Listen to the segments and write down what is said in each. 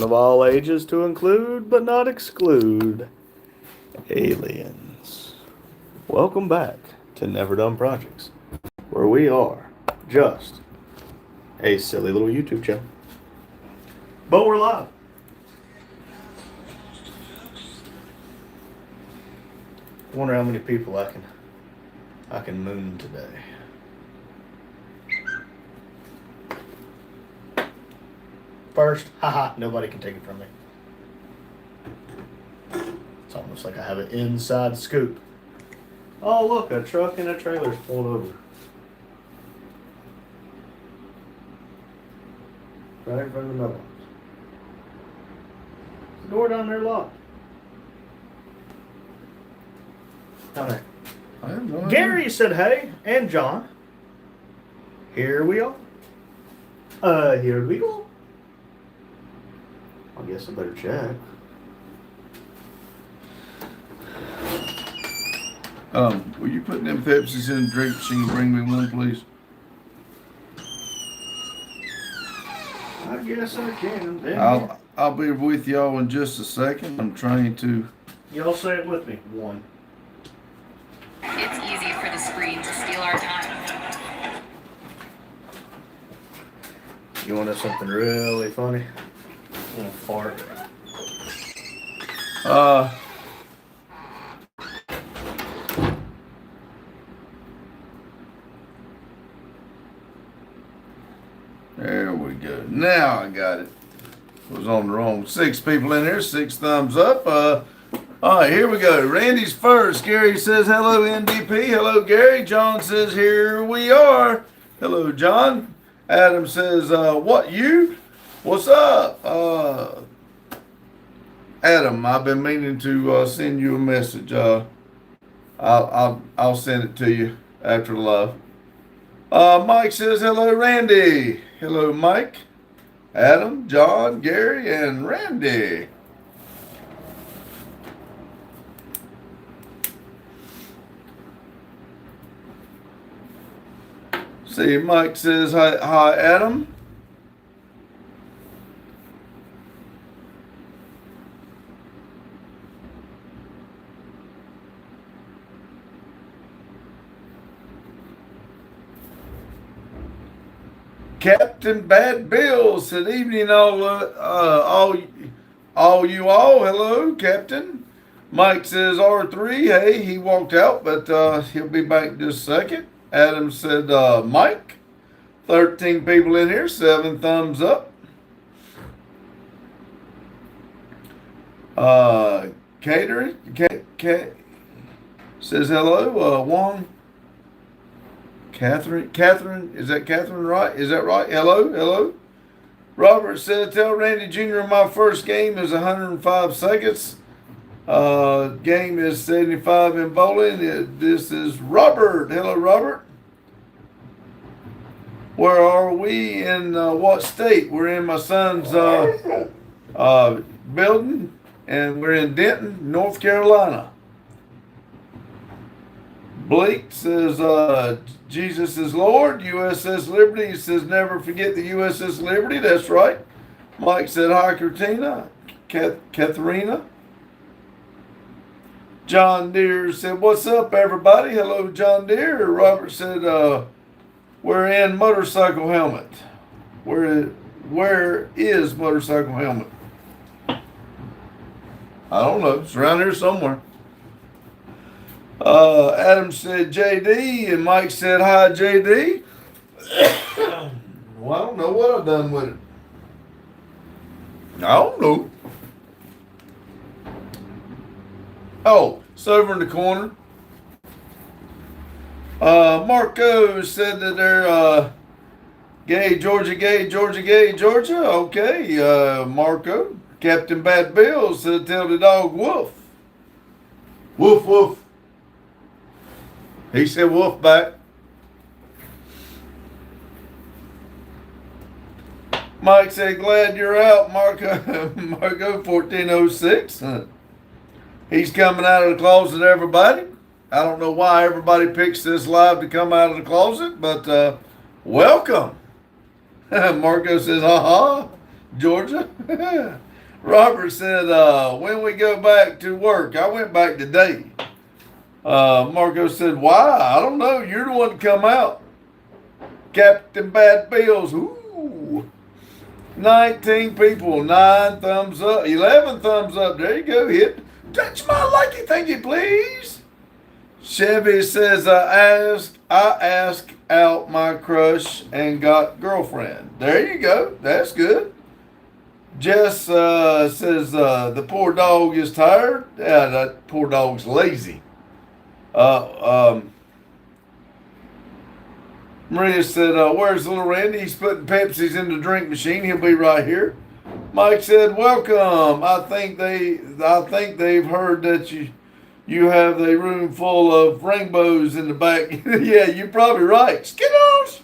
of all ages to include but not exclude aliens. Welcome back to Never Done Projects, where we are just a silly little YouTube channel. But we're live. I wonder how many people I can moon today. First, haha, nobody can take it from me. It's almost like I have an inside scoop. Oh, look, a truck and a trailer's pulled over. Right in front of the mailbox. The door down there locked. Down there. I have no idea. Gary said hey, and John. Here we are. Here we go. I guess I better check. Will you put them Pepsis in the drink machine and bring me one, please? I guess I can. I'll be with y'all in just a second. I'm trying to. Y'all say it with me. One. It's easy for the screen to steal our time. You want to know something really funny? I'm gonna fart. There we go. Now I got it. Was on the wrong. 6 people in there. 6 thumbs up. All right, here we go. Randy's first. Gary says hello, NDP. Hello, Gary. John says here we are. Hello, John. Adam says what you? What's up? Adam, I've been meaning to send you a message. I'll send it to you after the live. Mike says hello, Randy. Hello, Mike, Adam, John, Gary, and Randy. See, Mike says hi, Adam. Captain Bad Bill said, "Evening, all you all. Hello, Captain." Mike says, "R3. Hey, he walked out, but he'll be back in just a second." Adam said, "Mike." 13 people in here. 7 thumbs up. Catering. Says hello. Juan. Catherine, is that Catherine right? Is that right? Hello. Robert said, "Tell Randy Jr. my first game is 105 seconds. Game is 75 in bowling. This is Robert. Hello, Robert. Where are we in what state? We're in my son's building, and we're in Denton, North Carolina." Blake says, "Jesus is Lord." USS Liberty. He says, "Never forget the USS Liberty." That's right. Mike said, "Hi, Katharina." John Deere said, "What's up, everybody?" Hello, John Deere. Robert said, "We're in Motorcycle Helmet." Where is Motorcycle Helmet? I don't know. It's around here somewhere. Adam said JD, and Mike said hi, JD. Well, I don't know what I've done with it. I don't know. Oh, it's over in the corner. Marco said that they're gay, Georgia. Okay, Marco. Captain Bad Bill said tell the dog woof. Woof, woof. He said woof back. Mike said, "Glad you're out, Marco." Marco 1406. He's coming out of the closet, everybody. I don't know why everybody picks this live to come out of the closet, but welcome. Marco says, "Georgia." Robert said, when we go back to work, I went back today. Marco said, why? I don't know. You're the one to come out. Captain Bad Bills. Ooh. 19 people, 9 thumbs up, 11 thumbs up. There you go. Hit. Touch my likey thingy, please. Chevy says, I asked out my crush and got girlfriend. There you go. That's good. Jess says, the poor dog is tired. Yeah, that poor dog's lazy. Maria said, where's little Randy? He's putting Pepsis in the drink machine. He'll be right here. Mike said, welcome. I think they've heard that you have a room full of rainbows in the back. Yeah, you're probably right. Skittles.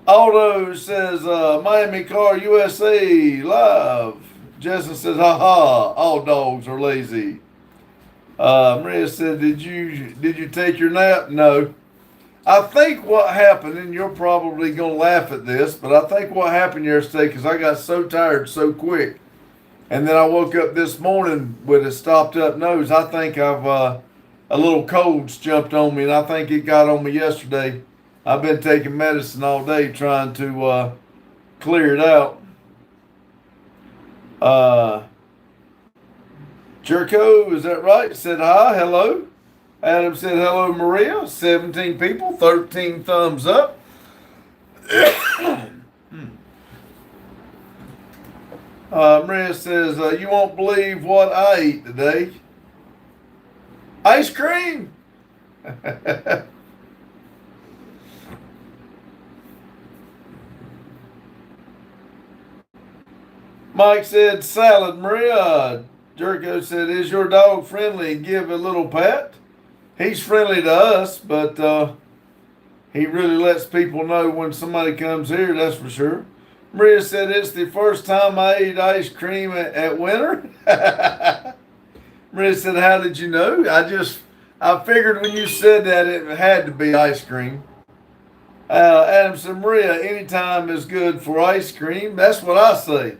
Aldo says, Miami Car USA live. Justin says, ha ha, all dogs are lazy. Maria said, did you take your nap? No. I think what happened, and you're probably going to laugh at this, but I think what happened yesterday, because I got so tired so quick, and then I woke up this morning with a stopped up nose. I think a little cold's jumped on me, and I think it got on me yesterday. I've been taking medicine all day trying to clear it out. Jerko, is that right? Said hi, hello. Adam said hello, Maria. 17 people, 13 thumbs up. Maria says, you won't believe what I ate today. Ice cream. Mike said salad, Maria. Jerko said, is your dog friendly? Give a little pat. He's friendly to us, but he really lets people know when somebody comes here, that's for sure. Maria said, it's the first time I ate ice cream at winter. Maria said, how did you know? I figured when you said that it had to be ice cream. Adam said, Maria, anytime is good for ice cream. That's what I say.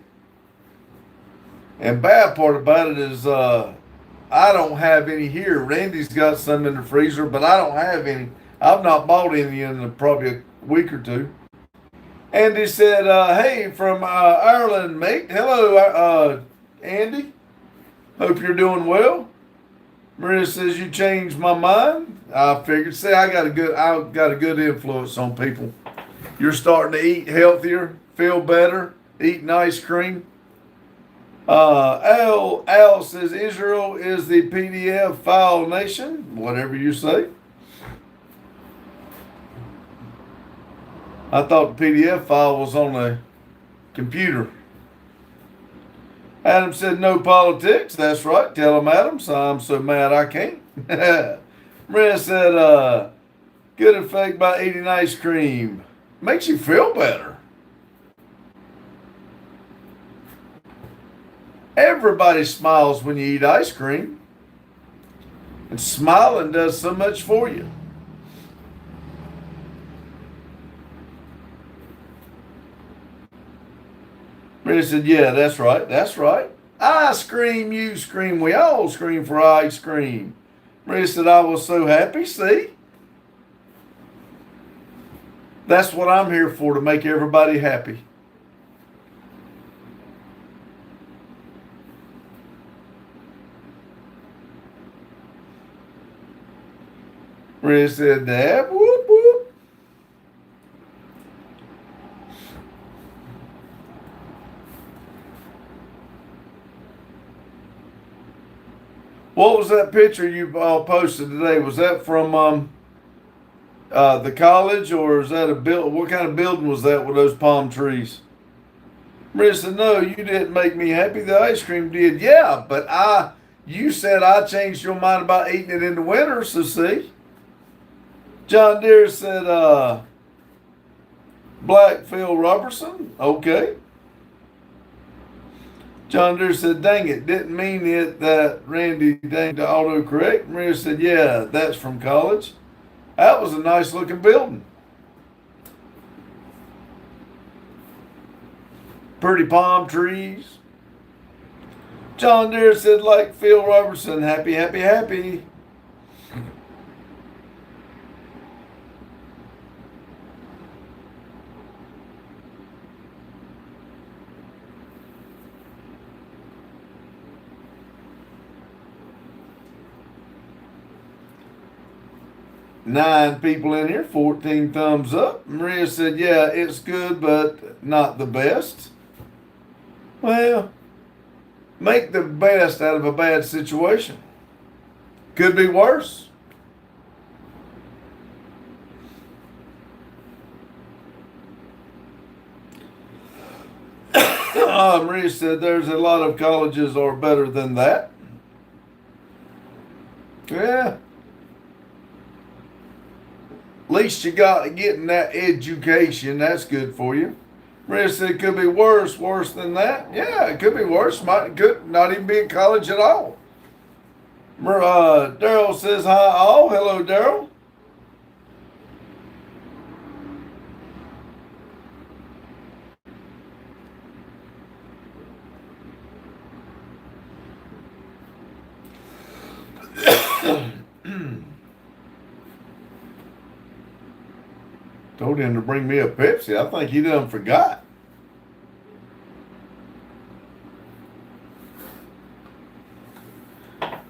And bad part about it is I don't have any here. Randy's got some in the freezer, but I don't have any. I've not bought any in probably a week or two. Andy said, hey, from Ireland, mate. Hello, Andy. Hope you're doing well. Maria says, you changed my mind. I figured, I got a good influence on people. You're starting to eat healthier, feel better, eating ice cream. Al says Israel is the PDF file nation. Whatever you say. I thought the PDF file was on a computer. Adam said no politics. That's right. Tell him, Adam. So I'm so mad I can't. Maria said, good effect by eating ice cream. Makes you feel better. Everybody smiles when you eat ice cream. And smiling does so much for you. Maria said, yeah, that's right. That's right. I scream, you scream. We all scream for ice cream. Maria said, I was so happy. See? That's what I'm here for, to make everybody happy. Maria said, Dad, whoop, whoop. What was that picture you posted today? Was that from the college, or is that what kind of building was that with those palm trees? Maria said, no, you didn't make me happy. The ice cream did. Yeah, but you said I changed your mind about eating it in the winter, so see? John Deere said, Black Phil Robertson. Okay. John Deere said, dang it, didn't mean it that Randy dang to autocorrect. Maria said, yeah, that's from college. That was a nice looking building. Pretty palm trees. John Deere said, like Phil Robertson, happy, happy, happy. Nine people in here, 14 thumbs up. Maria said, yeah, it's good, but not the best. Well, make the best out of a bad situation. Could be worse. Maria said there's a lot of colleges are better than that. Yeah. At least you got getting that education. That's good for you. Maria said it could be worse than that. Yeah, it could be worse. Could not even be in college at all. Daryl says hi all. Hello, Daryl. Told him to bring me a Pepsi. I think he done forgot.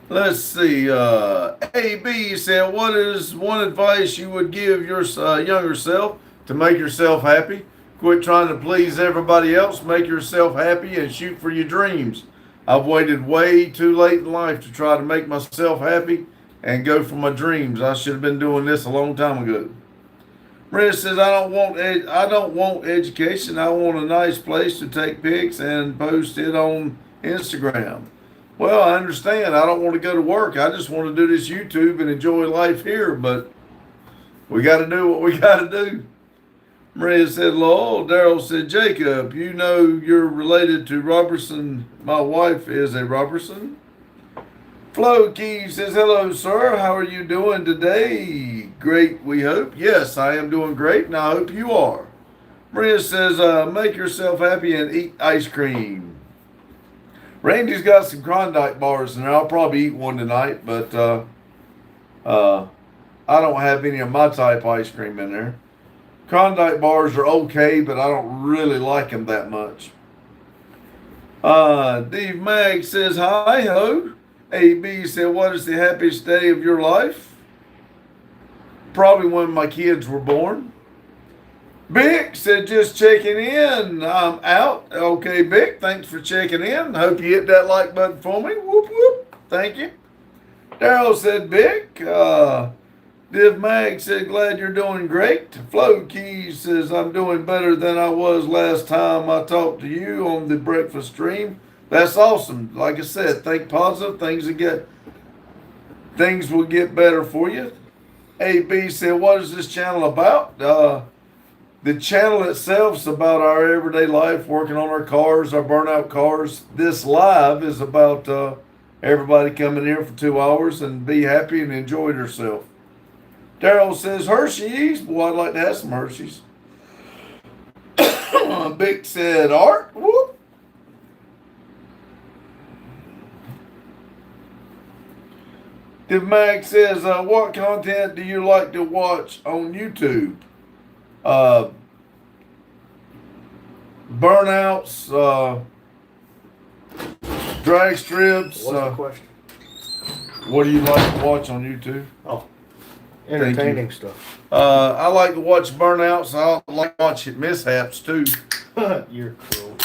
Let's see. AB said, what is one advice you would give your younger self to make yourself happy? Quit trying to please everybody else. Make yourself happy and shoot for your dreams. I've waited way too late in life to try to make myself happy and go for my dreams. I should have been doing this a long time ago. Maria says, I don't want education. I want a nice place to take pics and post it on Instagram. Well, I understand. I don't want to go to work. I just want to do this YouTube and enjoy life here. But we got to do what we got to do. Maria said, lol. Daryl said, Jacob, you know you're related to Robertson. My wife is a Robertson. Flo Key says, hello, sir. How are you doing today? Great, we hope. Yes, I am doing great, and I hope you are. Maria says, make yourself happy and eat ice cream. Randy's got some Klondike bars in there. I'll probably eat one tonight, but I don't have any of my type ice cream in there. Klondike bars are okay, but I don't really like them that much. Dave Mag says, hi, hello. AB said, what is the happiest day of your life? Probably when my kids were born. Bick said, just checking in. I'm out. Okay, Bick, thanks for checking in. Hope you hit that like button for me. Whoop, whoop. Thank you. Daryl said, Bick. Div Mag said, glad you're doing great. Flo Keys says, I'm doing better than I was last time I talked to you on the breakfast stream. That's awesome. Like I said, think positive. Things will get better for you. AB said, what is this channel about? The channel itself is about our everyday life, working on our cars, our burnout cars. This live is about everybody coming here for 2 hours and be happy and enjoy themselves. Daryl says, Hershey's. Boy, I'd like to have some Hershey's. Bick said, art. Whoop. Div Mag says, what content do you like to watch on YouTube? Burnouts, drag strips. What's the question? What do you like to watch on YouTube? Oh, entertaining stuff. I like to watch burnouts. I like to watch mishaps too. You're cruel.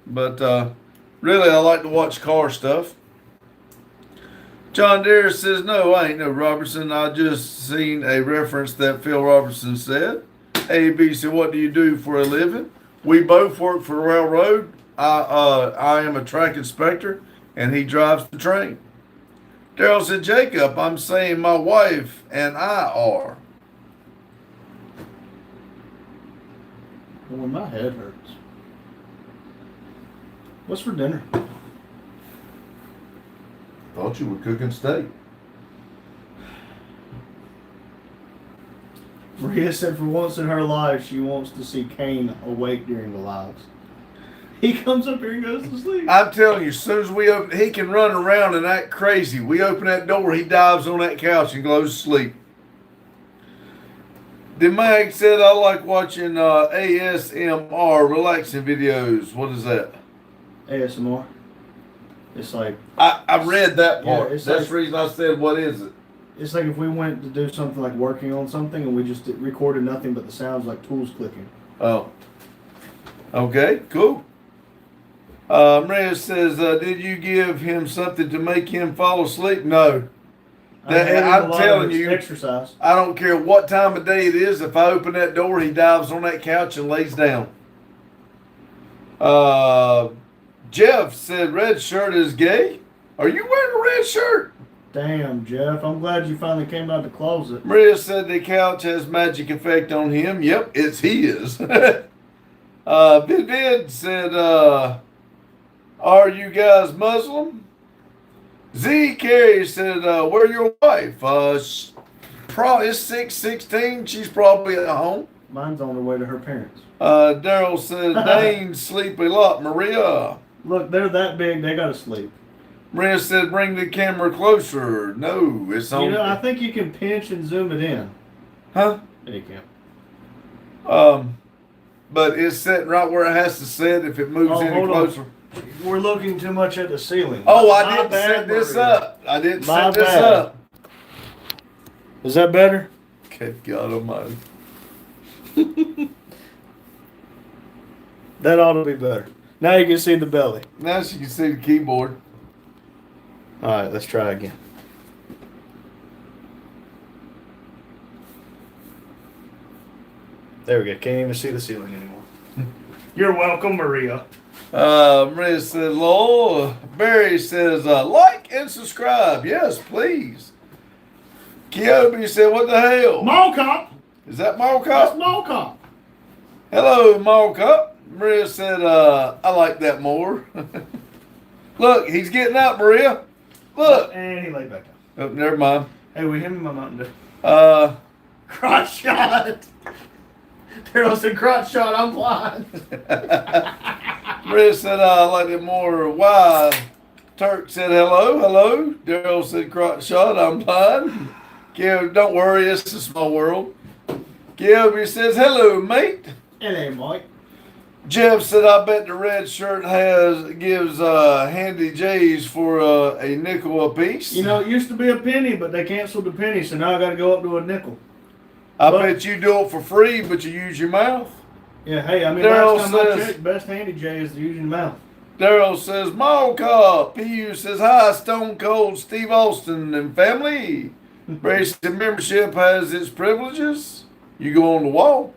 But really, I like to watch car stuff. John Deere says, no, I ain't no Robertson. I just seen a reference that Phil Robertson said. AB said, what do you do for a living? We both work for the railroad. I am a track inspector, and he drives the train. Daryl said, Jacob, I'm saying my wife and I are. Well, my head hurts. What's for dinner? Thought you were cooking steak. Maria said for once in her life she wants to see Kane awake during the lives. He comes up here and goes to sleep. I'm telling you, as soon as we open, he can run around and act crazy. We open that door, he dives on that couch and goes to sleep. Demag said, I like watching ASMR relaxing videos. What is that? ASMR. It's like I read that part. Yeah, That's like, the reason I said, what is it? It's like if we went to do something like working on something and we just recorded nothing but the sounds like tools clicking. Oh. Okay, cool. Maria says, did you give him something to make him fall asleep? No. I'm telling you, exercise. I don't care what time of day it is. If I open that door, he dives on that couch and lays down. Jeff said, red shirt is gay. Are you wearing a red shirt? Damn, Jeff. I'm glad you finally came out of the closet. Maria said the couch has magic effect on him. Yep, it's his. Vivid said, are you guys Muslim? Z Carey said, where your wife? It's 6:16. She's probably at home. Mine's on her way to her parents. Daryl said, Dane sleep a lot. Maria. Look, they're that big, they gotta sleep. Maria said, bring the camera closer. No, it's on. You know, I think you can pinch and zoom it in. Huh? Yeah, you can. But it's sitting right where it has to sit if it moves any closer. We're looking too much at the ceiling. Oh, I didn't set this up. I didn't set this up. Is that better? Good God Almighty. That ought to be better. Now you can see the belly. Now she can see the keyboard. All right, let's try again. There we go. Can't even see the ceiling anymore. You're welcome, Maria. Maria said, lol. Barry says, like and subscribe. Yes, please. Kyobi said, what the hell? Mall cop. Is that Mall That's Cop? mall cop. Hello, Mall Cop. Maria said, I like that more. Look, he's getting up, Maria. Look. And he laid back down. Oh, never mind. Hey, we him in my Mountain Dew. Crotch shot. Daryl said, crotch shot, I'm blind. Maria said, I like it more. Why? Turk said, hello. Daryl said, crotch shot, I'm blind. Gil, don't worry, it's a small world. Gilby says, hello, mate. Hello, Mike. Jeff said, I bet the red shirt gives Handy J's for a nickel a piece. You know, it used to be a penny, but they canceled the penny, so now I got to go up to a nickel. I bet you do it for free, but you use your mouth. Yeah, hey, I mean, Daryl last time I says- checked, best Handy J is the using mouth. Daryl says, Mall Cop. PU says, hi, Stone Cold Steve Austin and family. Brady said, membership has its privileges. You go on the wall.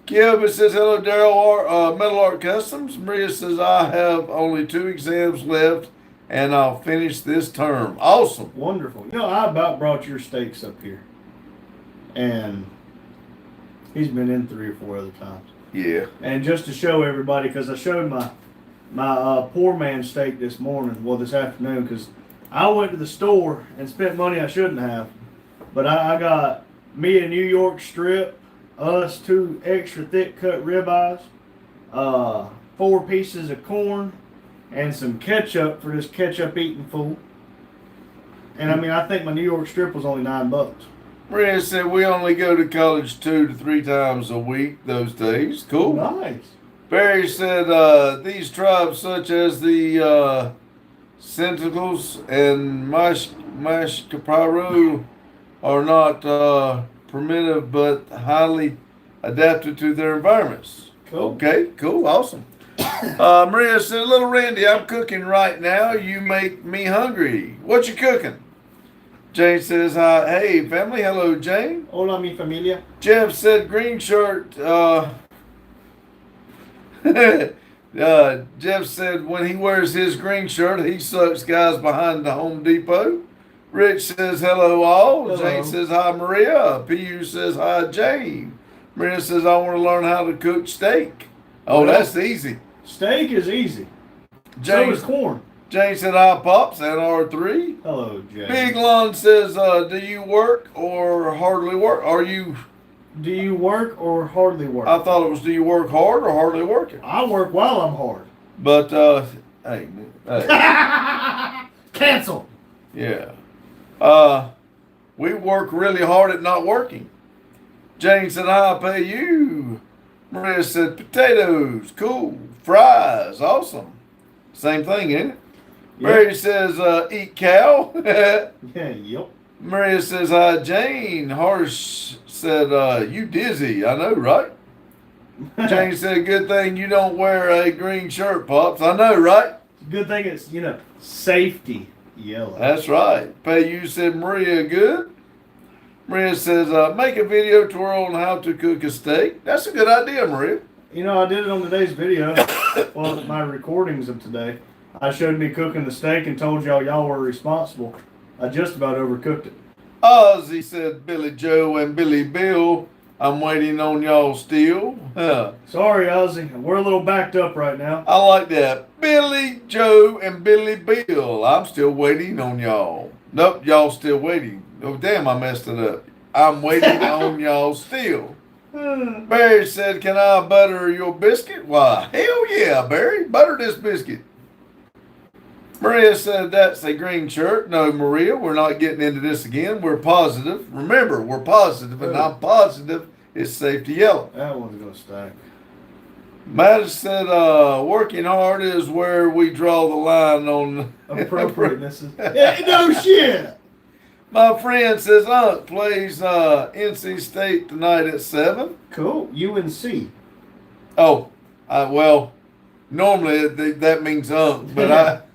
Kevin says, hello, Daryl, Metal Art Customs. Maria says, I have only 2 exams left, and I'll finish this term. Awesome. Wonderful. You know, I about brought your steaks up here. And he's been in 3 or 4 other times. Yeah. And just to show everybody, because I showed my poor man steak this afternoon, because I went to the store and spent money I shouldn't have. But I got me a New York strip, us 2 extra thick cut ribeyes, 4 pieces of corn, and some ketchup for this ketchup eating fool. And I mean, I think my New York strip was only $9. Maria said, we only go to college 2 to 3 times a week those days. Cool. Nice. Barry said, these tribes such as the Sentinels and Mashkaparo are not primitive but highly adapted to their environments. Cool. Okay, cool, awesome. Maria said, little Randy, I'm cooking right now. You make me hungry. What you cooking? Jane says, hey, family. Hello, Jane. Hola, mi familia. Jeff said, green shirt. Jeff said, when he wears his green shirt, he sucks guys behind the Home Depot. Rich says, hello, all. Hello. Jane says, hi, Maria. PU says, hi, Jane. Maria says, I want to learn how to cook steak. Oh, Well, that's easy. Steak is easy. Jane, So is corn. Jane said, hi, Pops, and R3. Hello, Jay. Big Lon says, do you work or hardly work? Are you Do you work or hardly work? I thought it was, do you work hard or hardly working? I work while I'm hard. But, hey. Cancel. Yeah. We work really hard at not working. Jane said, I'll pay you. Maria said, potatoes, cool. Fries, awesome. Same thing, ain't it? Yeah. Mary says, eat cow. Yeah, yep. Maria says, hi, Jane. Harsh said, you dizzy. I know, right? Jane said, good thing you don't wear a green shirt, Pops. I know, right? Good thing it's, safety yellow. That's right. Pay you said, Maria, good. Maria says, make a video tutorial on how to cook a steak. That's a good idea, Maria. I did it on today's video. Well, my recordings of today. I showed me cooking the steak and told y'all were responsible. I just about overcooked it. Ozzy said, Billy Joe and Billy Bill, I'm waiting on y'all still. Sorry, Ozzy. We're a little backed up right now. I like that. Billy Joe and Billy Bill, I'm still waiting on y'all. Nope, y'all still waiting. Oh, damn, I messed it up. I'm waiting on y'all still. Barry said, can I butter your biscuit? Why, hell yeah, Barry. Butter this biscuit. Maria said, that's a green shirt. No, Maria, we're not getting into this again. We're positive. Remember, we're positive, and I'm positive it's safe to yellow. That one's going to stack. Matt said, working hard is where we draw the line on appropriateness. Yeah, no shit. My friend says, Aunt plays NC State tonight at 7. Cool. UNC. Oh, well, normally that means Aunt, but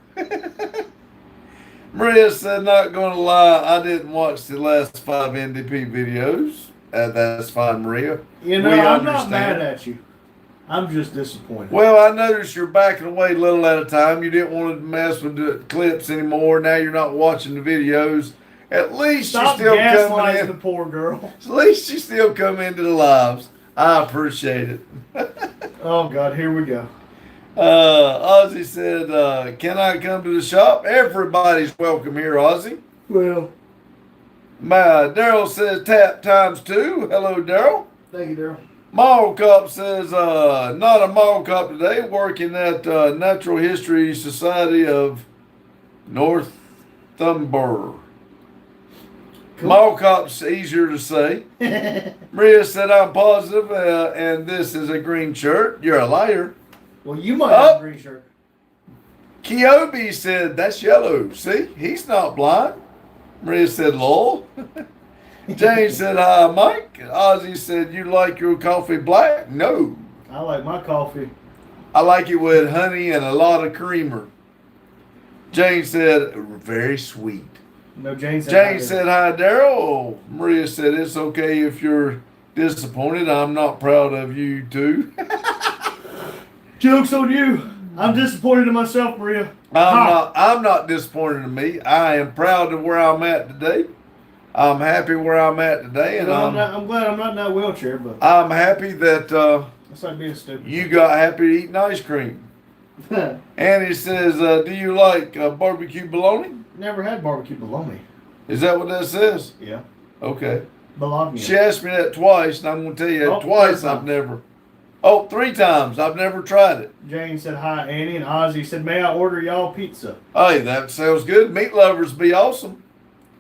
Maria said, not going to lie, I didn't watch the last 5 NDP videos. That's fine, Maria. I'm not mad at you. I'm just disappointed. Well, I noticed you're backing away a little at a time. You didn't want to mess with the clips anymore. Now you're not watching the videos. At least Stop you still come gaslighting in. the poor girl. At least you still come into the lives. I appreciate it. Oh, God, here we go. Ozzy said, can I come to the shop? Everybody's welcome here, Ozzy. Well, Daryl says tap times 2. Hello, Daryl. thank you, Daryl. Mall Cop says, not a mall cop today, working at Natural History Society of Northumberland. Cool. Mall Cop's easier to say. Maria said, I'm positive, and this is a green shirt. You're a liar. Well, you might have a green shirt. Kyobi said, that's yellow. See, he's not blind. Maria said, lol. James said, hi, Mike. Ozzy said, you like your coffee black? No. I like my coffee. I like it with honey and a lot of creamer. James said, very sweet. No, Jane said James said, hi, Daryl. Maria said, it's okay if you're disappointed. I'm not proud of you, too. Joke's on you. I'm disappointed in myself, Maria. I'm not disappointed in me. I am proud of where I'm at today. I'm happy where I'm at today, and I'm glad I'm not in that wheelchair, but I'm happy that it's like being stupid. you got happy eating ice cream. Annie says, do you like barbecue bologna? Never had barbecue bologna. Is that what that says? Yeah. Okay. Bologna. She asked me that twice, and I'm going to tell you that twice. I've never. Oh, 3 times. I've never tried it. Jane said hi, Annie, and Ozzy said, may I order y'all pizza? Hey, that sounds good. Meat lovers be awesome.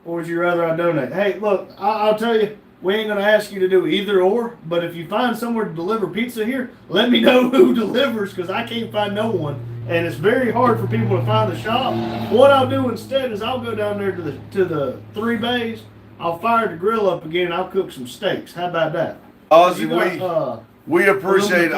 Or would you rather I donate? Hey, look, I'll tell you, we ain't going to ask you to do either or, but if you find somewhere to deliver pizza here, let me know who delivers, because I can't find no one. And it's very hard for people to find the shop. What I'll do instead is I'll go down there to the 3 bays, I'll fire the grill up again, and I'll cook some steaks. How about that? Ozzy, we appreciate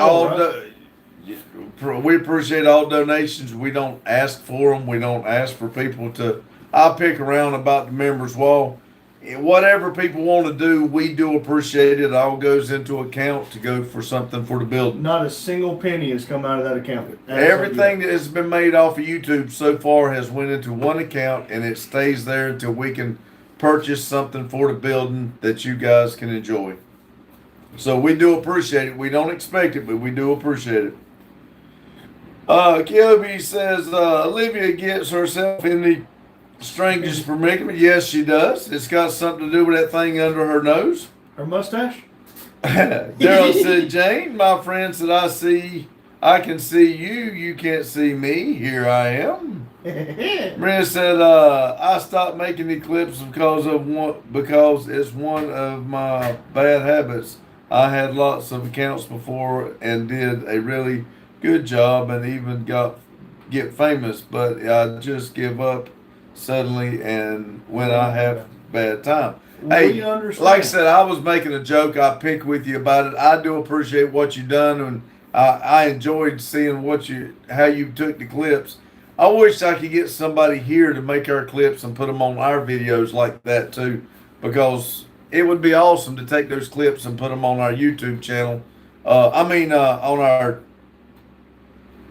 we appreciate all donations. We don't ask for them. We don't ask for people to. I pick around about the members wall. Whatever people want to do, we do appreciate it. It all goes into account to go for something for the building. Not a single penny has come out of that account. Everything that has been made off of YouTube so far has went into one account, and it stays there until we can purchase something for the building that you guys can enjoy. So we do appreciate it. We don't expect it, but we do appreciate it. Kyobi says, Olivia gets herself in the strangest predicament. Yes, she does. It's got something to do with that thing under her nose. Her mustache? Daryl said, Jane, my friend said, I can see you. You can't see me. Here I am. Maria said, I stopped making the clips because it's one of my bad habits. I had lots of accounts before and did a really good job and even get famous, but I just give up suddenly and when I have bad time. We Hey, understand. like I said, I was making a joke. I picked with you about it. I do appreciate what you done, and I enjoyed seeing how you took the clips. I wish I could get somebody here to make our clips and put them on our videos like that too, because it would be awesome to take those clips and put them on our YouTube channel. On our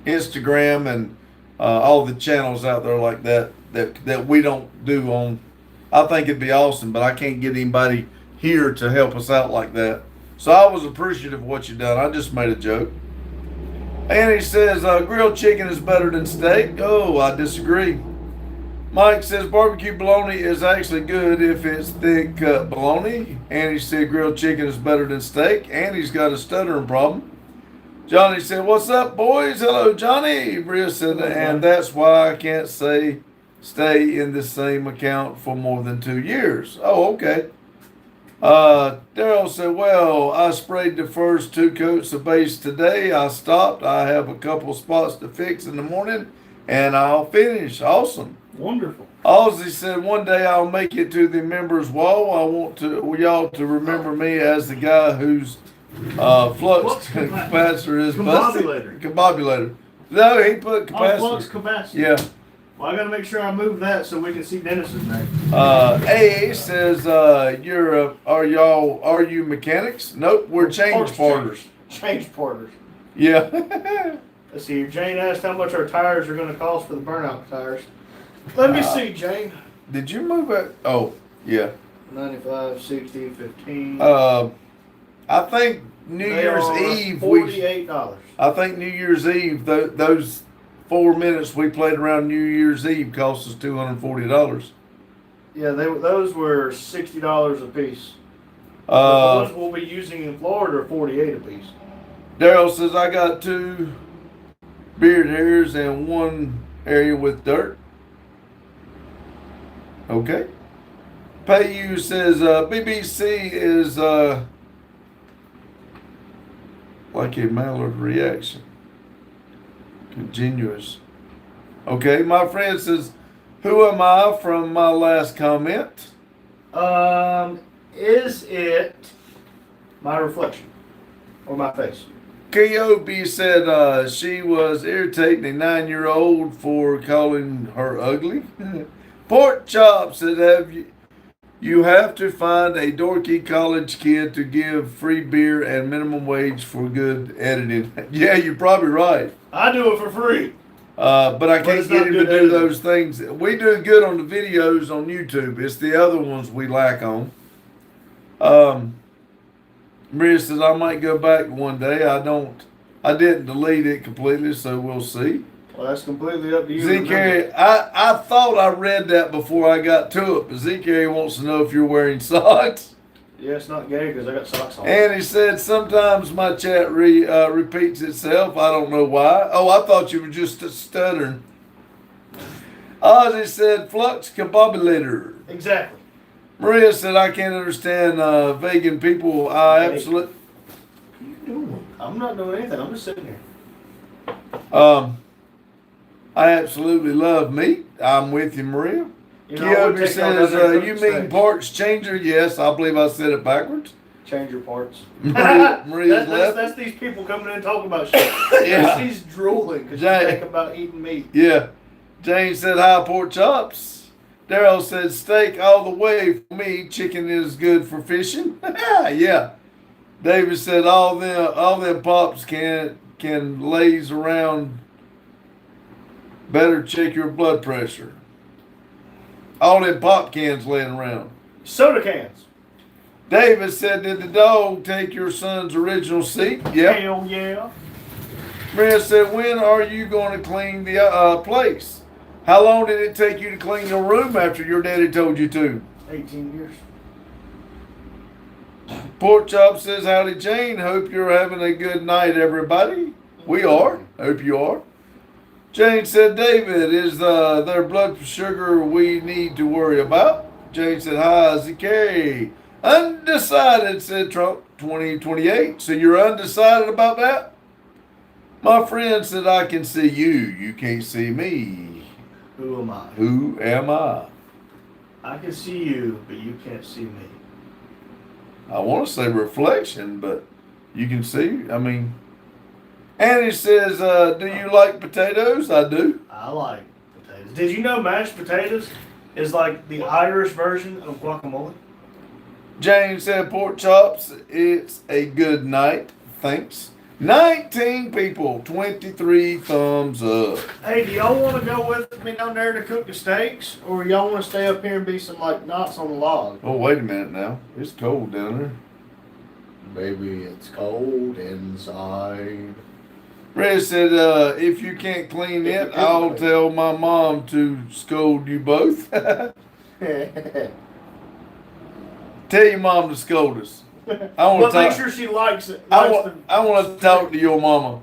Instagram and all the channels out there like that we don't do on. I think it'd be awesome, but I can't get anybody here to help us out like that. So I was appreciative of what you done. I just made a joke. And he says, grilled chicken is better than steak. Oh, I disagree. Mike says barbecue bologna is actually good if it's thick cut bologna. And he said grilled chicken is better than steak. And he's got a stuttering problem. Johnny said, what's up, boys? Hello, Johnny. Bria said, and that's why I can't stay in the same account for more than 2 years. Oh, okay. Daryl said, well, I sprayed the first 2 coats of base today. I stopped. I have a couple spots to fix in the morning, and I'll finish. Awesome. Wonderful. Ozzy said, one day I'll make it to the members wall. I want y'all to remember me as the guy whose flux capacitor is busted. Combobulator. No, he put capacitor. Flux capacitor. Yeah. Well, I got to make sure I move that so we can see Dennis's name. A says, are you mechanics? Nope, we're change partners. Change partners. Yeah. Let's see here. Jane asked how much our tires are going to cost for the burnout tires. Let me see, Jane. Did you move it? Oh, yeah. 95, 60, 15. I think New Year's Eve. $48. I think New Year's Eve, those 4 minutes we played around New Year's Eve cost us $240. Yeah, those were $60 a piece. The ones we'll be using in Florida are $48 a piece. Daryl says I got 2 beard hairs and 1 area with dirt. Okay. Payu says BBC is like a Maillard reaction. Continuous. Okay, my friend says, who am I from my last comment? Is it my reflection or my face? Kobe said she was irritating a 9-year-old for calling her ugly. Pork Chop said, you have to find a dorky college kid to give free beer and minimum wage for good editing. Yeah, you're probably right. I do it for free. But I can't get him to do those things. We do good on the videos on YouTube. It's the other ones we lack on. Maria says I might go back one day. I didn't delete it completely, so we'll see. Well, that's completely up to you. Zeke, I thought I read that before I got to it, but Zeke wants to know if you're wearing socks. Yeah, it's not gay because I got socks on. And he said sometimes my chat repeats itself. I don't know why. Oh, I thought you were just stuttering. Ozzy said flux combobulator. Exactly. Maria said I can't understand vegan people. I absolutely. What are you doing? I'm not doing anything. I'm just sitting here. I absolutely love meat. I'm with you, Maria. Kyobi says, you mean parts changer? Yes, I believe I said it backwards. Change your parts. Maria's left. That's these people coming in and talking about shit. Yeah. She's drooling because she's thinking about eating meat. Yeah. Jane said, hi, pork chops. Daryl said, steak all the way for me. Chicken is good for fishing. Yeah. David said, all them pops can laze around. Better check your blood pressure. All them pop cans laying around. Soda cans. David said, did the dog take your son's original seat? Yep. Hell yeah. Maria said, when are you going to clean the place? How long did it take you to clean your room after your daddy told you to? 18 years. Pork Chop says, howdy, Jane. Hope you're having a good night, everybody. We are. Hope you are. Jane said, David, is there blood sugar we need to worry about? Jane said, hi, ZK. Undecided, said Trump, 2028. So you're undecided about that? My friend said, I can see you. You can't see me. Who am I? Who am I? I can see you, but you can't see me. I want to say reflection, but you can see. I mean, Annie says, do you like potatoes? I do. I like potatoes. Did you know mashed potatoes is like the Irish version of guacamole? Jane said, pork chops, it's a good night. Thanks. 19 people, 23 thumbs up. Hey, do y'all want to go with me down there to cook the steaks? Or y'all want to stay up here and be some like knots on the log? Oh, wait a minute now. It's cold down there. Baby, it's cold inside. Red said, if you can't clean it, I'll tell my mom to scold you both. Tell your mom to scold us. But make sure she likes it. I want to talk to your mama.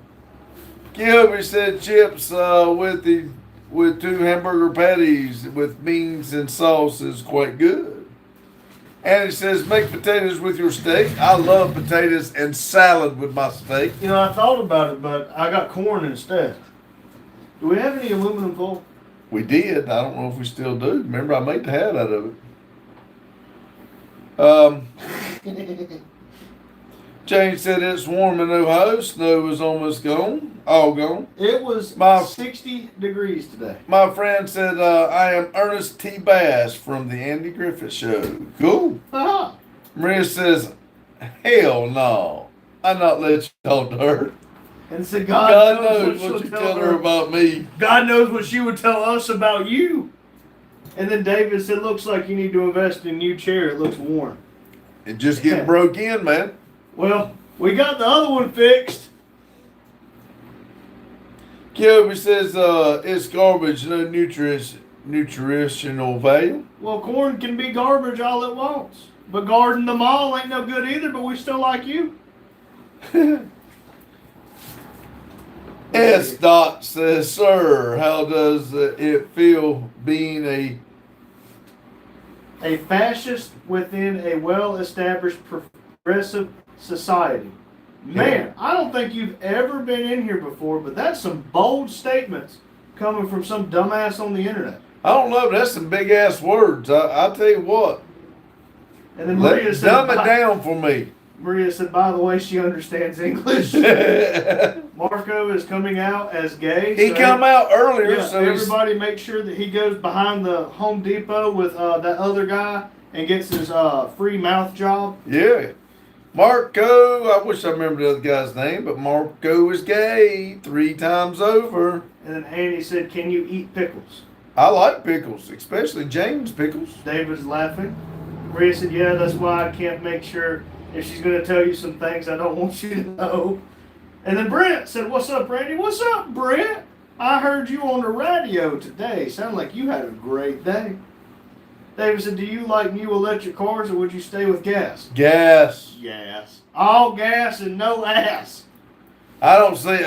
Gilby said chips with 2 hamburger patties with beans and sauce is quite good. And it says make potatoes with your steak. I love potatoes and salad with my steak. You know, I thought about it, but I got corn instead. Do we have any aluminum foil? We did. I don't know if we still do. Remember, I made the hat out of it. Jane said it's warm in Ohio. Snow is almost gone. All gone. It was 60 degrees today. My friend said, I am Ernest T. Bass from the Andy Griffith Show. Cool. Uh-huh. Maria says, hell no. I not let you talk to her. And said, God knows what you tell her about me. God knows what she would tell us about you. And then David said, looks like you need to invest in a new chair. It looks warm. It just getting broke in, man. Well, we got the other one fixed. Kilby says it's garbage, no nutritional value. Well, corn can be garbage all it wants. But Garden the Mall ain't no good either, but we still like you. S. Dot says, sir, how does it feel being a fascist within a well-established progressive society? Man, I don't think you've ever been in here before, but that's some bold statements coming from some dumbass on the internet. I don't know, that's some big ass words. I'll tell you what. And then Maria said, dumb it down for me. Maria said, by the way, she understands English. Marco is coming out as gay. He come out earlier, yeah, so everybody make sure that he goes behind the Home Depot with that other guy and gets his free mouth job. Yeah. Marco, I wish I remember the other guy's name, but Marco is gay 3 times over. And then Annie said, can you eat pickles? I like pickles, especially James pickles. David's laughing. Maria said, yeah, that's why I can't make sure if she's going to tell you some things I don't want you to know. And then Brent said, what's up, Randy? What's up, Brent? I heard you on the radio today. Sounded like you had a great day. David said, do you like new electric cars or would you stay with gas? Gas. Gas. All gas and no ass. I don't see,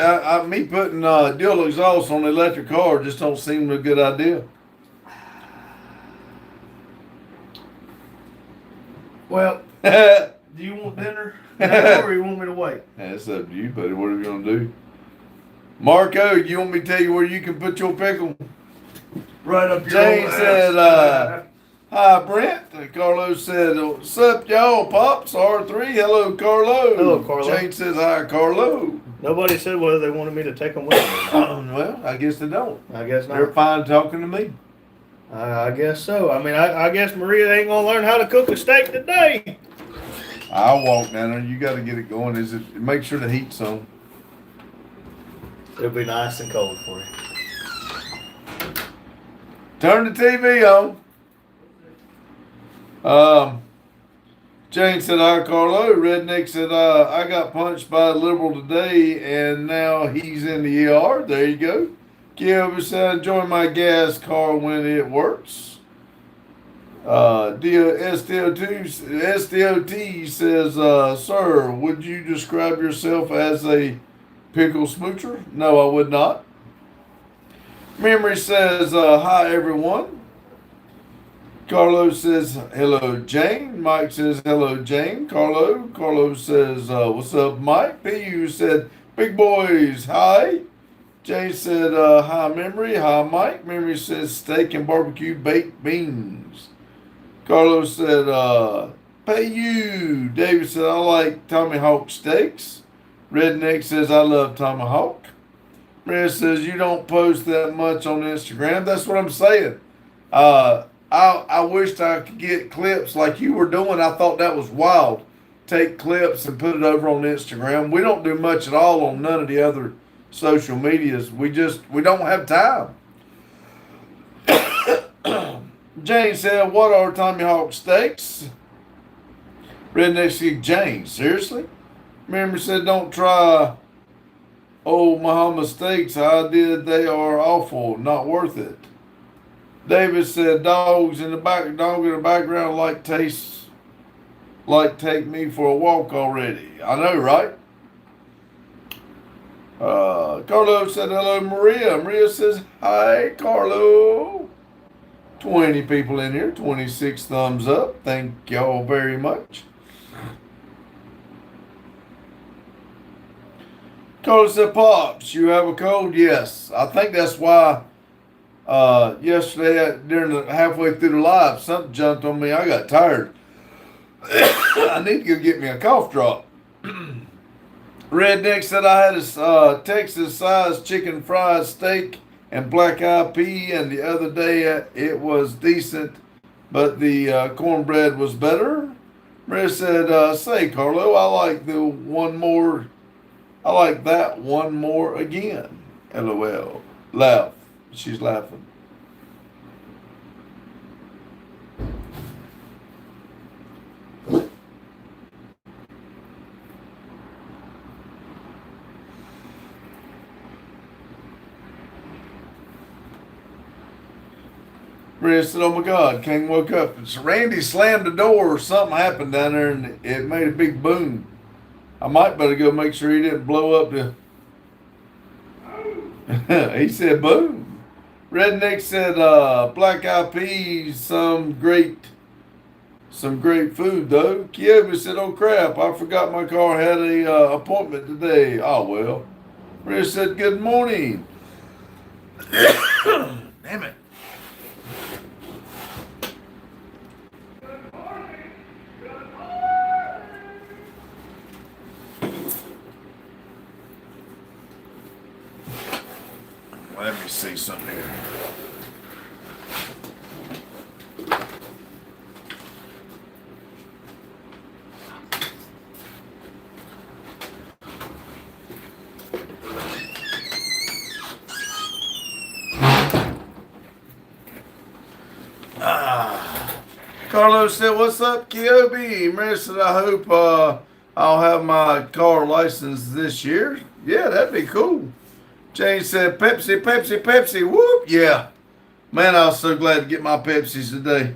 me putting dual exhaust on the electric car just don't seem a good idea. Well, do you want dinner now or you want me to wait? That's up to you, buddy. What are you going to do? Marco, you want me to tell you where you can put your pickle? Right up your Jane old said, ass. hi, Brent. Carlos said, what's up, y'all? Pops, R3. Hello, Carlo. Hello, Carlo. Jane says, hi, Carlo. Nobody said whether they wanted me to take them with me. Well, I guess they don't. I guess not. They're fine talking to me. I guess so. I mean, I guess Maria ain't gonna learn how to cook a steak today. I'll walk down there. You got to get it going. Make sure the heat's on. It'll be nice and cold for you. Turn the TV on. Jane said, hi, Carlo. Redneck said, I got punched by a liberal today, and now he's in the ER. There you go. Kilby said, enjoy my gas car when it works. SDOT says, sir, would you describe yourself as a pickle smoocher? No, I would not. Memory says, hi everyone. Carlos says, hello Jane. Mike says, hello Jane. Carlos says, what's up Mike? PU said, big boys, hi. Jane said, hi Memory, hi Mike. Memory says, steak and barbecue baked beans. Carlos said, pay you. David said, I like tomahawk steaks. Redneck says, I love tomahawk. Maria says, you don't post that much on Instagram. That's what I'm saying. I wished I could get clips like you were doing. I thought that was wild. Take clips and put it over on Instagram. We don't do much at all on none of the other social medias. We don't have time. Jane said, what are tomahawk steaks? Redneck said, Jane, seriously? Memory said, don't try old Muhammad steaks. I did. They are awful. Not worth it. David said, dog in the background like take me for a walk already. I know, right? Carlo said, hello, Maria. Maria says, hi, Carlo. 20 people in here, 26 thumbs up. Thank y'all very much. Carlo said, Pops, you have a cold? Yes. I think that's why yesterday halfway through the live, something jumped on me. I got tired. I need to go get me a cough drop. Redneck said I had a Texas-sized chicken fried steak and black eyed pea, and the other day it was decent, but the cornbread was better. Maria said, say, Carlo, I like that one more again. LOL. Laugh. She's laughing. Maria said, oh my God, King woke up. So Randy slammed the door or something happened down there and it made a big boom. I might better go make sure he didn't blow up the... He said boom. Redneck said, black eyed peas, some great food though. Kyobi said, oh crap, I forgot my car had a appointment today. Oh well. Maria said, good morning. Damn it. Let me see something here. Carlos said, what's up, Kyobi? Maria said, I hope I'll have my car license this year. Yeah, that'd be cool. Jane said, Pepsi, Pepsi, Pepsi. Whoop, yeah. Man, I was so glad to get my Pepsis today.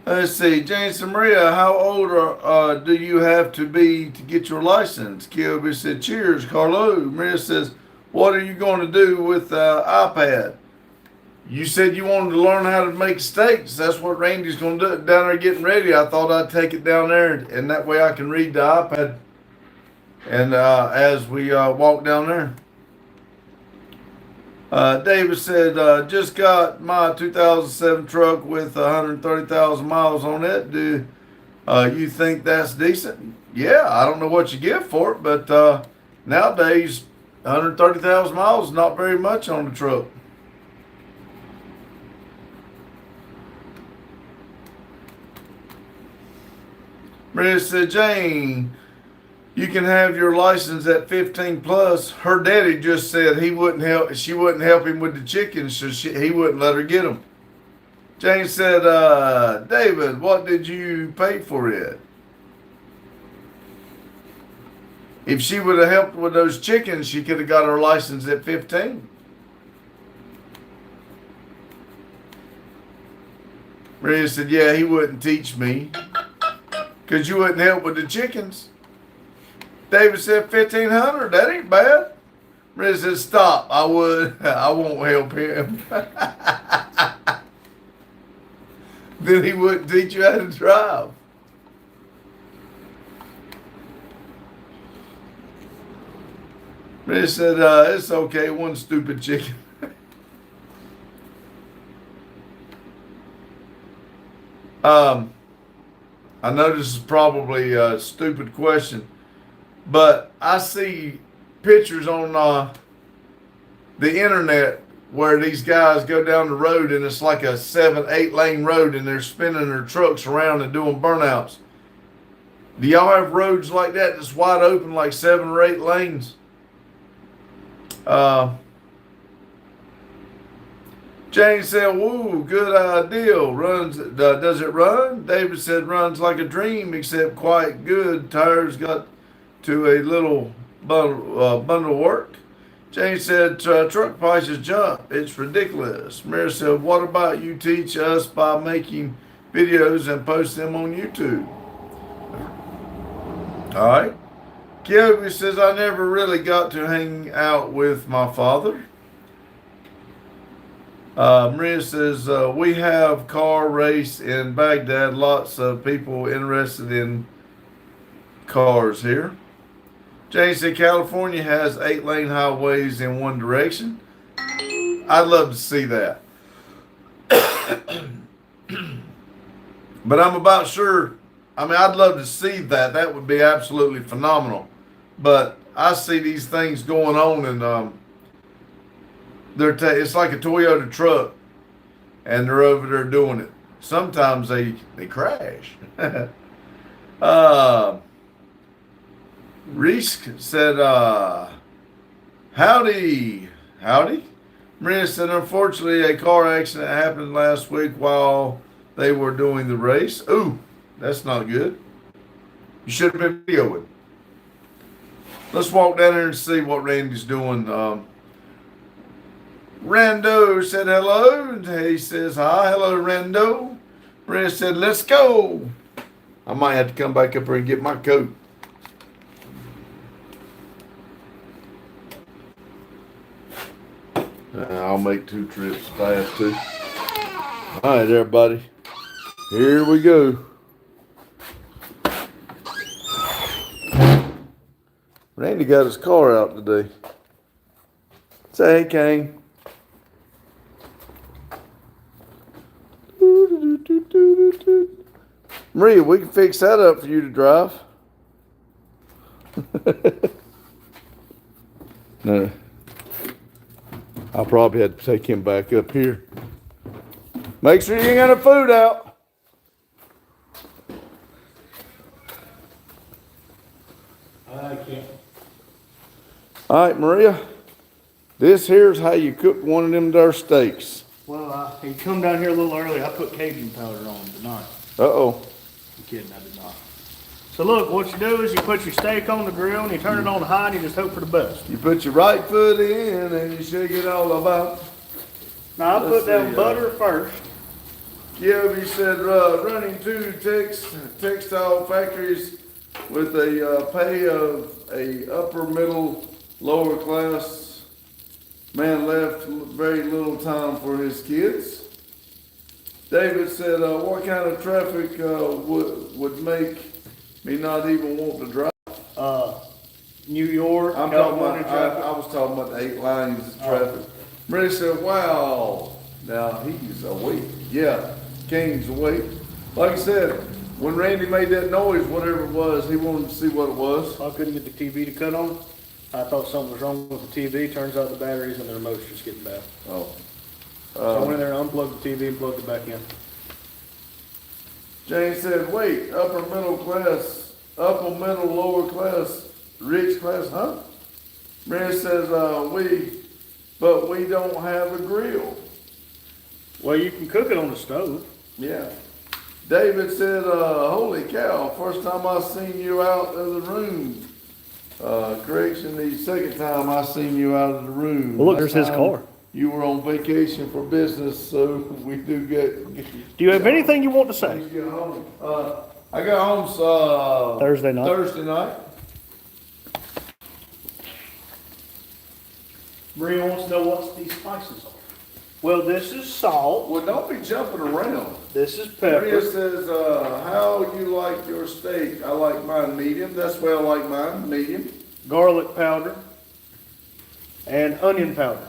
Let's see, James and Maria, how old do you have to be to get your license? Kilby said, cheers, Carlo. Maria says, what are you going to do with iPad? You said you wanted to learn how to make steaks. That's what Randy's going to do down there getting ready. I thought I'd take it down there, and that way I can read the iPad and as we walk down there. David said, just got my 2007 truck with 130,000 miles on it. Do you think that's decent? Yeah, I don't know what you get for it, but nowadays 130,000 miles is not very much on the truck. Maria said, Jane, you can have your license at 15 plus. Her daddy just said she wouldn't help him with the chickens, so he wouldn't let her get them. Jane said, David, what did you pay for it? if she would have helped with those chickens, she could have got her license at 15. Maria said, yeah, he wouldn't teach me because you wouldn't help with the chickens. David said, 1,500, that ain't bad. Maria said, stop, I won't help him. Then he wouldn't teach you how to drive. Maria said, it's okay, one stupid chicken. I know this is probably a stupid question, but I see pictures on the internet where these guys go down the road and it's like a 7-8 lane road and they're spinning their trucks around and doing burnouts. Do y'all have roads like that that's wide open, like 7 or 8 lanes? Jane said, woo, good idea. Does it run? David said, runs like a dream, except quite good. Tires got to a little bundle of work. Jane said, truck prices jump. It's ridiculous. Mary said, what about you teach us by making videos and post them on YouTube? All right. Kyobi says, I never really got to hang out with my father. Maria says, we have car race in Baghdad. Lots of people interested in cars here. Jane said, California has 8-lane highways in one direction. I'd love to see that. But I'm about sure, I'd love to see that. That would be absolutely phenomenal. But I see these things going on and it's like a Toyota truck, and they're over there doing it. Sometimes they crash. Reese said, howdy. Maria said, unfortunately, a car accident happened last week while they were doing the race. Ooh, that's not good. You should have been videoing. Let's walk down there and see what Randy's doing. Rando said hello, and he says hi. Hello, Rando. Maria said, let's go. I might have to come back up here and get my coat. I'll make 2 trips if I have to. All right, everybody. Here we go. Randy got his car out today. Say hey, Kane. Maria, we can fix that up for you to drive. No. I'll probably have to take him back up here. Make sure you ain't got no food out. I can't. All right, Maria. This here's how you cook one of them there steaks. Well, he come down here a little early. I put Cajun powder on tonight. Uh-oh. I'm kidding, I did not. So look, what you do is you put your steak on the grill and you turn it on high and you just hope for the best. You put your right foot in and you shake it all about. Now I put down butter first. Kyobi said running 2 textile factories with a pay of a upper middle lower class man left very little time for his kids. David said, what kind of traffic would make me not even want to drive? New York, I'm talking about, I was talking about the 8 lanes of traffic. Maria said, wow, now he's awake. Yeah, King's awake. Like I said, when Randy made that noise, whatever it was, he wanted to see what it was. I couldn't get the TV to cut on. I thought something was wrong with the TV. Turns out the batteries and the remote's just getting bad. Oh. So I went in there and unplugged the TV and plugged it back in. Jane said, wait, upper middle, lower class, rich class, huh? Maria says, but we don't have a grill. Well, you can cook it on the stove. Yeah. David said, holy cow, first time I seen you out of the room. Correction, the second time I seen you out of the room. Well, look, there's Last his time car. You were on vacation for business, so we do get. Do you have anything you want to When say? you get home. I got home, Thursday night. Thursday night. Maria wants to know what these spices are. Well, this is salt. Well, don't be jumping around. This is Maria pepper. says, how you like your steak? I like mine medium. That's why I like mine medium. Garlic powder. And onion powder.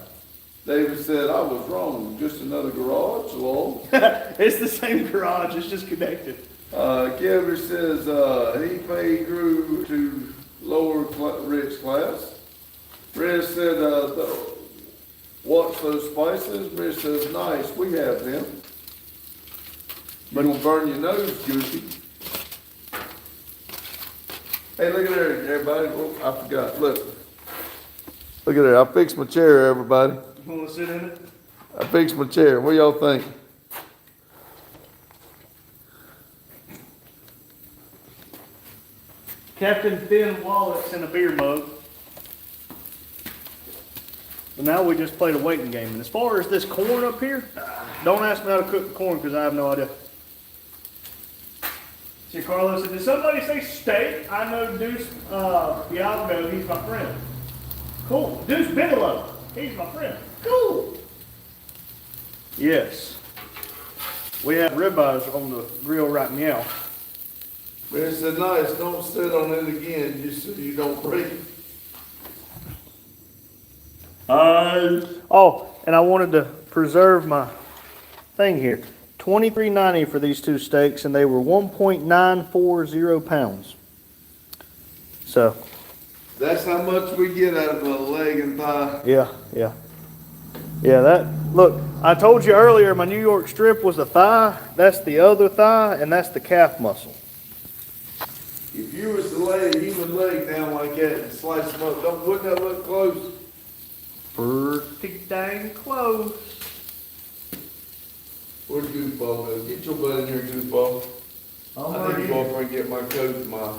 David said, I was wrong. Just another garage, lol. It's the same garage. It's just connected. Kevin says, he paid grew to lower rich class. Rich said, what's those spices? Rich says, nice, we have them. You're gonna burn your nose, Goofy. Hey, look at there, everybody. Oh, I forgot, look. Look at there, I fixed my chair, everybody. You want to sit in it? I fixed my chair. What y'all think? Captain Thin wallets in a beer mug. But now we just played a waiting game. And as far as this corn up here, don't ask me how to cook the corn because I have no idea. See, Carlos said, did somebody say steak? I know Deuce Bialgo, he's my friend. Cool. Deuce Bigelow, he's my friend. Cool. Yes. We have ribeyes on the grill right now. Rich said, nice, don't sit on it again, just so you don't break it. Oh, and I wanted to preserve my thing here. $23.90 for these two steaks, and they were 1.940 pounds. So. That's how much we get out of a leg and thigh. Yeah. Look, I told you earlier my New York strip was a thigh. That's the other thigh, and that's the calf muscle. If you was to lay a human leg down like that and slice them up, wouldn't that look close? Pretty dang close. Where'd Goofball go? Get your butt in here, Goofball. I think go up and get my coat and my.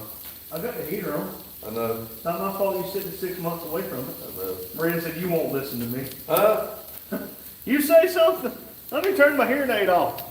I got the heater on. I know. It's not my fault you sitting 6 months away from it. I know. Maria said you won't listen to me. Huh? You say something. Let me turn my hearing aid off.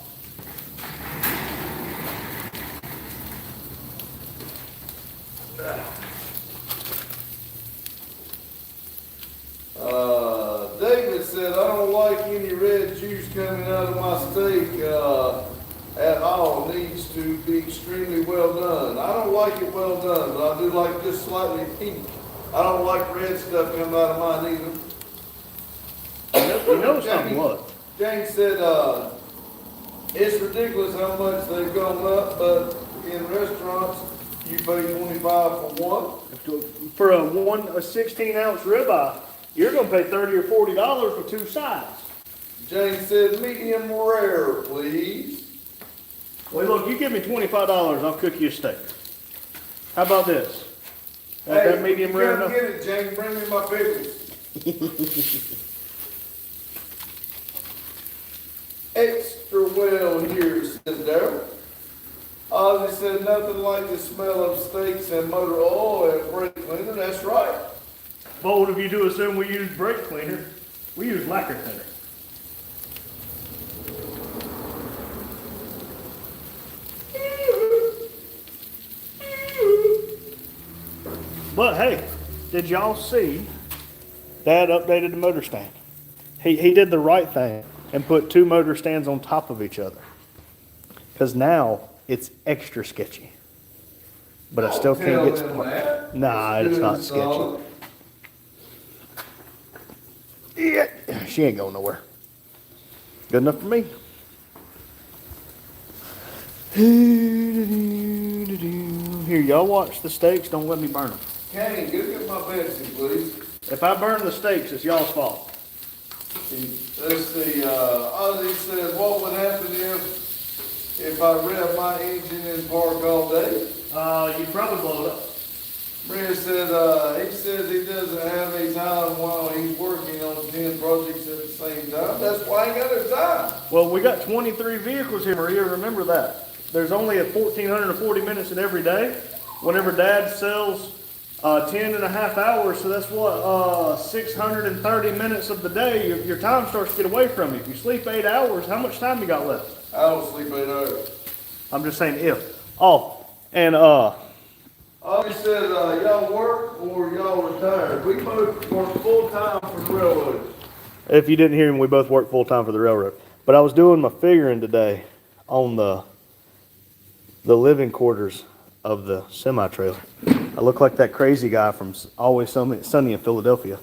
David said, I don't like any red juice coming out of my steak at all. Needs to be extremely well done. I don't like it well done, but I do like just slightly pink. I don't like red stuff coming out of mine either. You know something, what? James said, it's ridiculous how much they've gone up, but in restaurants, you pay $25 for one. For a 16-ounce ribeye, you're going to pay $30 or $40 for two sides. James said, medium rare, please. Well, look, you give me $25, I'll cook you a steak. How about this? Hey, That medium rare come enough? get it, James. Bring me my pickles. Extra well here, says Darryl. Ozzy said nothing like the smell of steaks and motor oil and brake cleaner. That's right. Bold of you to assume we use brake cleaner. We use lacquer thinner. But hey, did y'all see Dad updated the motor stand? He did the right thing and put two motor stands on top of each other. Because now it's extra sketchy. But I still can't get to Nah, it's not sketchy. Yeah, she ain't going nowhere. Good enough for me. Here, y'all watch the steaks. Don't let me burn them. Kenny, go get my Betsy, please. If I burn the steaks, it's y'all's fault. Let's see, Ozzy said, what would happen if I rev my engine in park all day? You'd probably blow it up. Brent said, he says he doesn't have a time while he's working on 10 projects at the same time. That's why he got his time. Well, we got 23 vehicles here, Maria. Remember that. There's only 1,440 minutes in every day. Whenever Dad sells 10.5 hours, so that's what, 630 minutes of the day. Your time starts to get away from you. If you sleep 8 hours, how much time you got left? I don't sleep 8 hours. I'm just saying if. Oh, and Ollie said, y'all work or y'all retired. We both work full time for the railroad. if you didn't hear him, we both work full time for the railroad. But I was doing my figuring today on the living quarters of the semi trailer. I look like that crazy guy from Always Sunny in Philadelphia.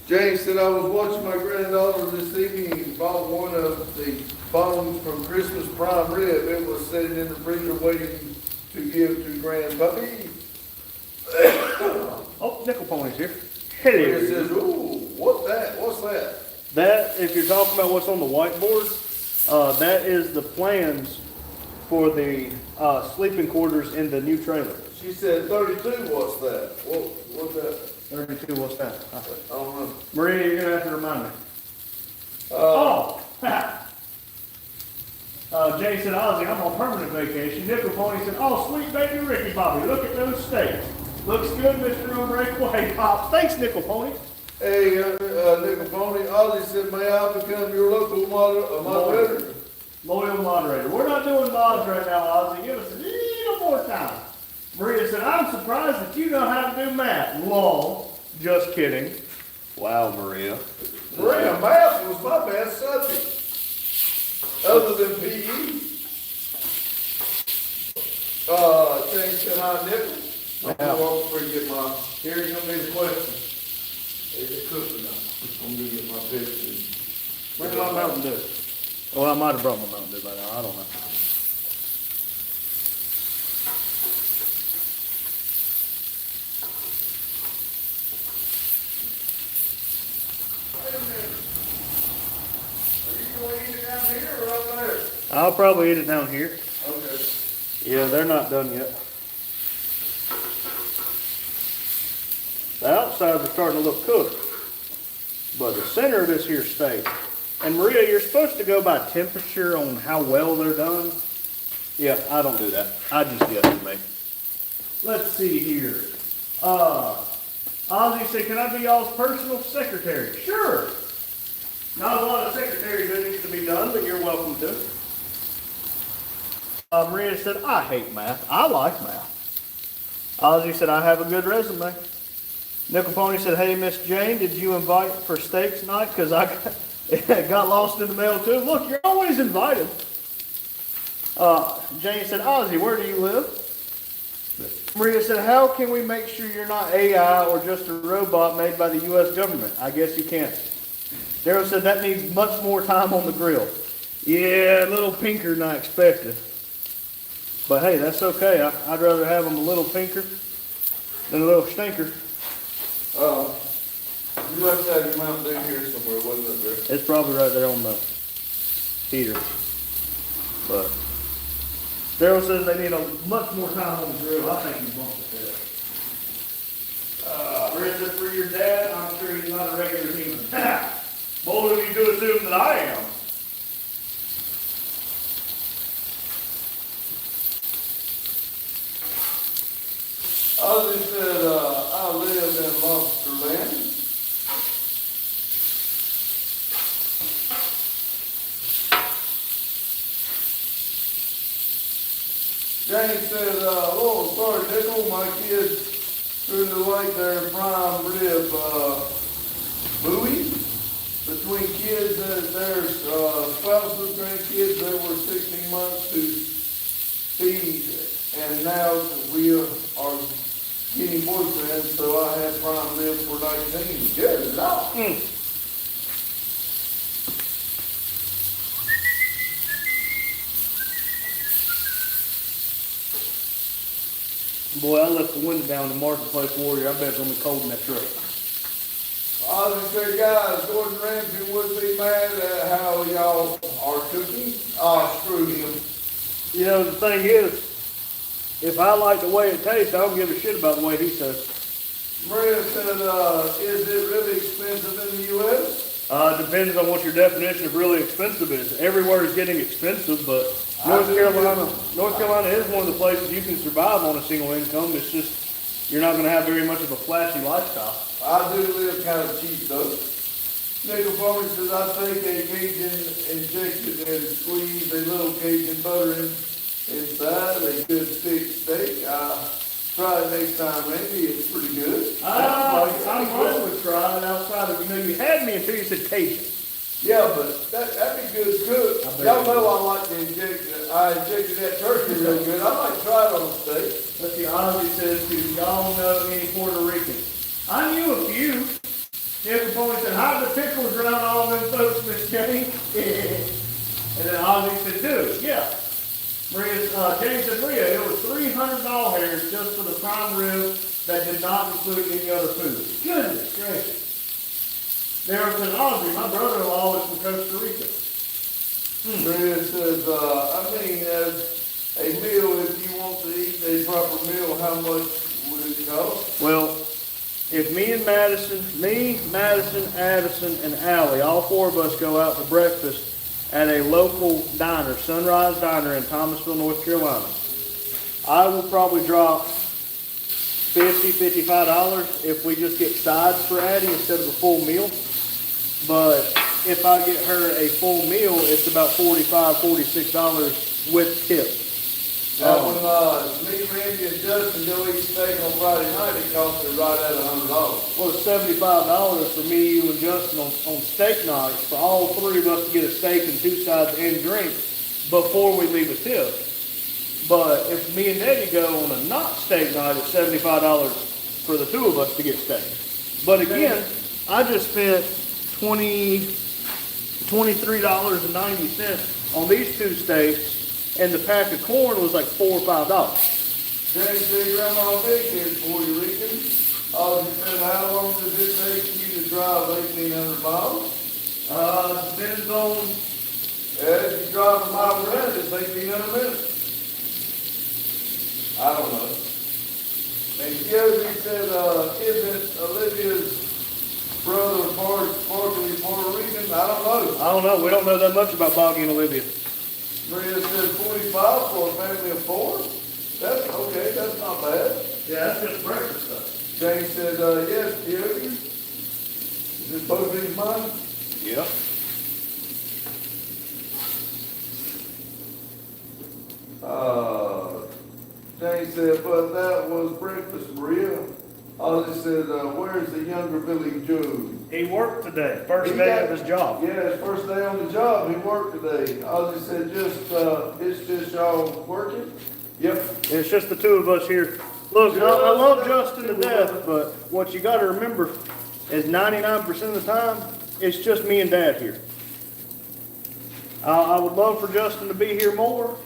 James said, I was watching my granddaughter this evening and bought one of the bones from Christmas prime rib. It was sitting in the freezer waiting to give to grandpuppy. Oh, nickel pony's here. It says, ooh, what's that? What's that? That, if you're talking about what's on the whiteboard, that is the plans for the sleeping quarters in the new trailer. She said 32, what's that? What's that? 32, what's that? I don't know. Maria, you're gonna have to remind me. Jay said, Ozzy, I'm on permanent vacation. Nickel Pony said, oh, sweet baby Ricky Bobby, look at those steaks. Looks good, Mr. Unbreakable. Hey, Pop. Thanks, Nickel Pony. Hey, Nickel Pony, Ozzy said, may I become your local moderator? Loyal moderator. We're not doing mods right now, Ozzy. Give us a little more time. Maria said, I'm surprised that you know how to do math. Lol. Just kidding. Wow, Maria. Maria, math was my best subject. Other than PE. James said, hi, Nickel. Yeah. I won't forget my, here's gonna be the question. Is it cooked enough? I'm gonna get my pictures. Bring my Mountain Dew. Well, I might have brought my Mountain Dew by now. I don't know. Wait a minute. Are you gonna eat it down here or up there? I'll probably eat it down here. Okay. Yeah, they're not done yet. The outsides are starting to look cooked. But the center of this here steak, and Maria, you're supposed to go by temperature on how well they're done. Yeah, I don't do that. I just guesstimate. Let's see here. Ozzy said, can I be y'all's personal secretary? Sure. Not a lot of secretary duties to be done, but you're welcome to. Maria said, I hate math. I like math. Ozzy said, I have a good resume. Nickel Pony said, hey, Miss Jane, did you invite for steaks night? Because I got lost in the mail too. Look, you're always invited. Jane said, Ozzy, where do you live? Maria said, how can we make sure you're not AI or just a robot made by the U.S. government? I guess you can't. Daryl said, that needs much more time on the grill. Yeah, a little pinker than I expected. But hey, that's okay. I'd rather have them a little pinker than a little stinker. You must have your Mountain Dew here somewhere, wasn't it there? It's probably right there on the heater. But Daryl says they need a much more time on the grill. I think he wants it there. Rich it for your dad. I'm sure he's not a regular human. Bold of you to assume that I am. Ozzy said, I live in Lobster Land. James said, oh, sorry, Nickel, my kids threw the lake their prime rib buoy. Between kids and their spouses, grandkids, they were 16 months to feed, and now we are getting boyfriends, so I had prime rib for 19. Good Lord. Boy, I left the window down in the Marketplace Warrior. I bet it's gonna be cold in that truck. Ozzy said, guys, Gordon Ramsay would be mad at how y'all are cooking. Oh, screw him. You know, the thing is, if I like the way it tastes, I don't give a shit about the way he says. Maria said, is it really expensive in the U.S.? Depends on what your definition of really expensive is. Everywhere is getting expensive, but North Carolina is one of the places you can survive on a single income. It's just you're not gonna have very much of a flashy lifestyle. I do live kind of cheap though. Nickel Farmer says, I take a Cajun injected and squeeze a little Cajun butter inside a good thick steak. Try it next time, Randy. It's pretty good. I might would try it outside of, you had me until you said Cajun. Yeah, but that'd be good to cook. Y'all know I like to I injected that turkey real good. I might try it on a steak. Let's see, Ozzy says, do y'all know any Puerto Ricans? I knew a few. Nickel Farmer said, hide the pickles around all them folks, Miss Jenny. And then Ozzy said, dude, yeah. James said, Maria, it was 300 doll hairs just for the prime rib that did not include any other food. Goodness gracious. There said, Ozzy, my brother-in-law is from Costa Rica. Maria says, as a meal, if you want to eat a proper meal, how much would it cost? Well, if Madison, Addison, and Allie, all four of us go out for breakfast at a local diner, Sunrise Diner in Thomasville, North Carolina, I will probably drop $50, $55 if we just get sides for Addie instead of a full meal. But if I get her a full meal, it's about $45, $46 with tip. Now, when me, Randy, and Justin go eat steak on Friday night, it costs me right at $100. Well, it's $75 for me, you, and Justin on steak night for all three of us to get a steak and two sides and drink before we leave a tip. But if me and Eddie go on a not steak night, it's $75 for the two of us to get steak. But again, I just spent $23.90 on these two steaks. And the pack of corn was like $4 or $5. James said, Grandma Vic is Puerto Rican. Ozzy said, how long does it take you to drive 1,800 miles? Depends on. If you drive a mile around, it's 1,800 minutes. I don't know. And Yogi said, isn't Olivia's brother partially Puerto Rican? I don't know. I don't know. We don't know that much about Boggy and Olivia. Maria said 45 for a family of 4. That's okay, that's not bad. Yeah, that's just breakfast stuff. James said, yes, Yogi. Is this both these mine? Yep. James said, but that was breakfast, Maria. Ozzy said, where's the younger Billy Joe? He worked today. First day of his job. Yeah, his first day on the job, he worked today. Ozzy said, it's just y'all working? Yep. It's just the two of us here. Look, I love Justin to death, but what you got to remember is 99% of the time, it's just me and Dad here. I would love for Justin to be here more,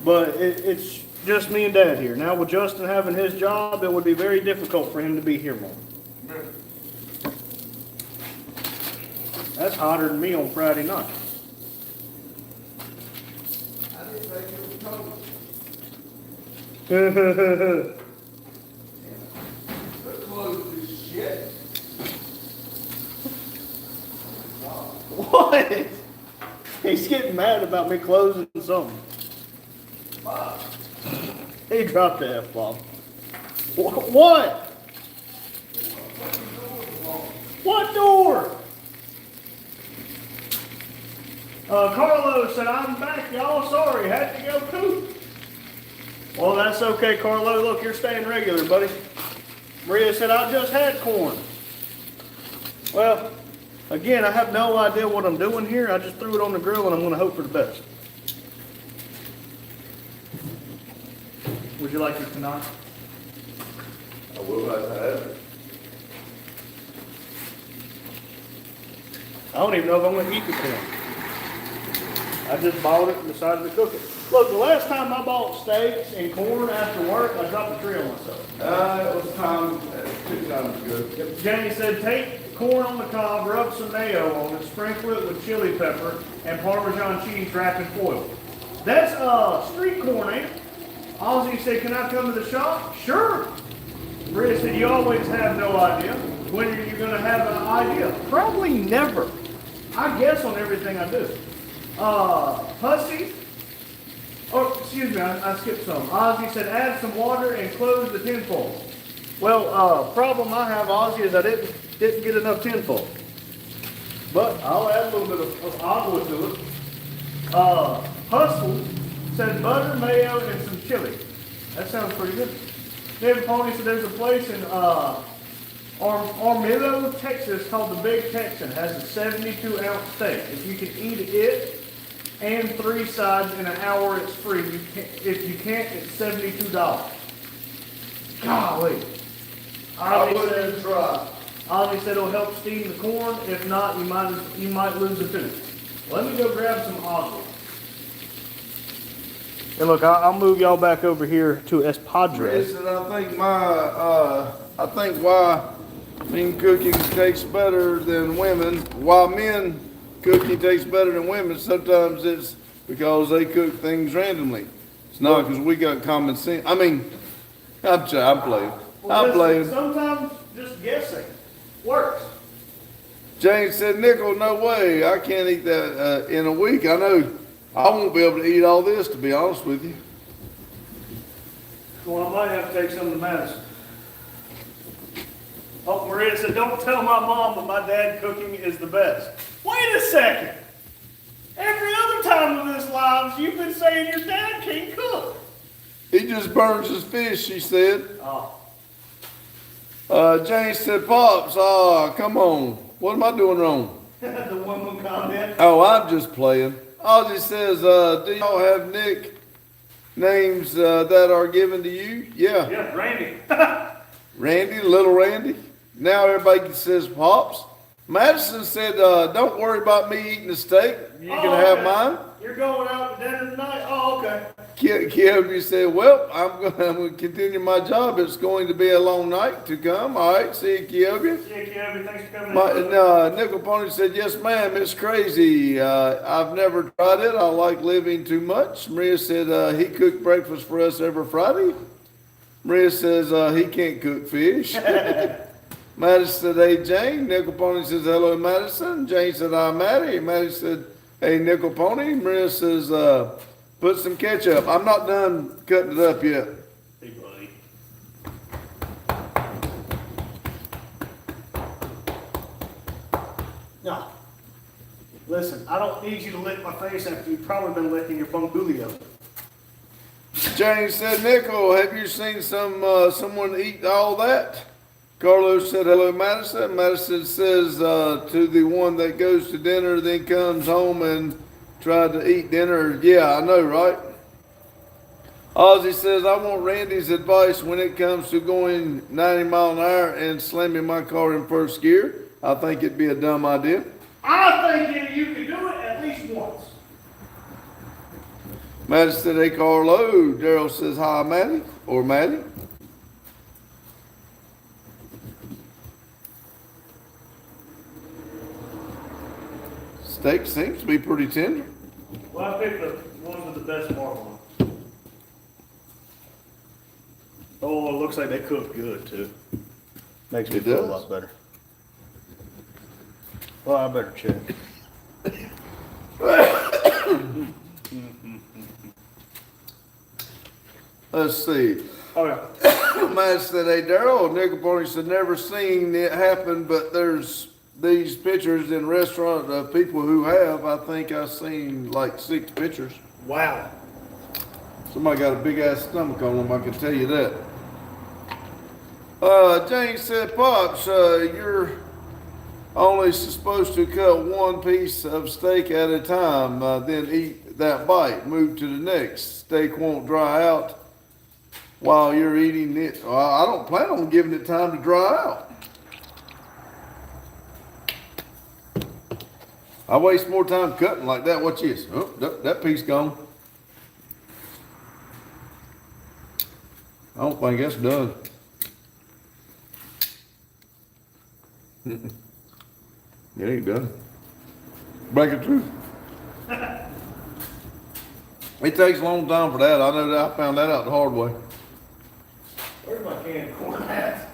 but it's just me and Dad here. Now with Justin having his job, it would be very difficult for him to be here more. That's hotter than me on Friday night. I didn't think it was cold. The clothes is shit. What? He's getting mad about me closing something. He dropped the F-bomb. What? What door? Carlo said, I'm back, y'all. Sorry, had to go poop. Well, that's okay, Carlo. Look, you're staying regular, buddy. Maria said, I just had corn. Well, again, I have no idea what I'm doing here. I just threw it on the grill, and I'm going to hope for the best. Would you like your tonight? I will have to have it. I don't even know if I'm going to eat the corn. I just bought it and decided to cook it. Look, the last time I bought steaks and corn after work, I dropped a tree on myself. It was 2 times ago. Jamie said, take corn on the cob, rub some mayo on it, sprinkle it with chili pepper and Parmesan cheese wrapped in foil. That's street corn, ain't it? Ozzy said, can I come to the shop? Sure. Maria said, you always have no idea. When are you going to have an idea? Probably never. I guess on everything I do. Hussy. Oh, excuse me, I skipped some. Ozzy said, add some water and close the tin foil. Well, problem I have, Ozzy, is I didn't get enough tinfoil. But I'll add a little bit of olive oil to it. Hustle said butter, mayo, and some chili. That sounds pretty good. David Pony said there's a place in Armillo, Texas called the Big Texan. It has a 72-ounce steak. If you can eat it and 3 sides in an hour, it's free. If you can't, it's $72. Golly. Ozzy said it'll help steam the corn. If not, you might lose the tooth. Let me go grab some Ozzy. And look, I'll move y'all back over here to Espadres. And I think why men cooking tastes better than women. Why men cooking tastes better than women? Sometimes it's because they cook things randomly. It's not because we got common sense. I mean, I'm playing. I'm playing. Sometimes just guessing works. James said, "Nickel, no way. I can't eat that in a week. I know I won't be able to eat all this, to be honest with you." Well, I might have to take some to Madison. Oh, Maria said, don't tell my mom that my dad cooking is the best. Wait a second. Every other time in this lives, you've been saying your dad can't cook. He just burns his fish, she said. Oh. James said, "Pops, come on. What am I doing wrong?" The woman comment. Oh, I'm just playing. Ozzy says, "Do y'all have nicknames that are given to you?" Yeah. Yeah, Randy. Randy, little Randy. Now everybody says Pops. Madison said, "Don't worry about me eating the steak. You can have mine." You're going out to dinner tonight? Oh, okay. Kiyobi said, "Well, I'm going to continue my job. It's going to be a long night to come." All right, see you, Kiyobi. See you, Kevin. Thanks for coming. Nickel Pony said, "Yes, ma'am. It's crazy. I've never tried it. I like living too much." Maria said, "He cooked breakfast for us every Friday." Maria says, "He can't cook fish." Madison said, "Hey, Jane." Nickel Pony says, "Hello, Madison." Jane said, "Hi, Maddie." Maddie said, "Hey, Nickel Pony." Maria says, "Put some ketchup." I'm not done cutting it up yet. Hey, buddy. No. Listen, I don't need you to lick my face after you've probably been licking your bungulio. James said, "Nickel, have you seen someone eat all that?" Carlos said, "Hello, Madison." Madison says, "To the one that goes to dinner, then comes home and tried to eat dinner." Yeah, I know, right? Ozzy says, "I want Randy's advice when it comes to going 90 miles an hour and slamming my car in first gear. I think it'd be a dumb idea." I think you can do it at least once. Maddie said, "Hey, Carlo." Daryl says, "Hi, Maddie," or Maddie. Steak seems to be pretty tender. Well, I picked the ones with the best mark on. Oh, it looks like they cook good too. Makes me It feel does. a lot better. Well, I better check. Let's see. Oh yeah. Matt said, "Hey, Daryl." Nickel Pony said, "Never seen it happen, but there's these pictures in restaurant of people who have. I think I've seen like 6 pictures. Wow. Somebody got a big ass stomach on them, I can tell you that." Jane said, "Pops, you're only supposed to cut one piece of steak at a time, then eat that bite. Move to the next. Steak won't dry out while you're eating it." Well, I don't plan on giving it time to dry out. I waste more time cutting like that. Watch this. Oh, that piece gone. I don't think that's done. It ain't done. Break it through. It takes a long time for that. I know that. I found that out the hard way. Where's my canned corn at?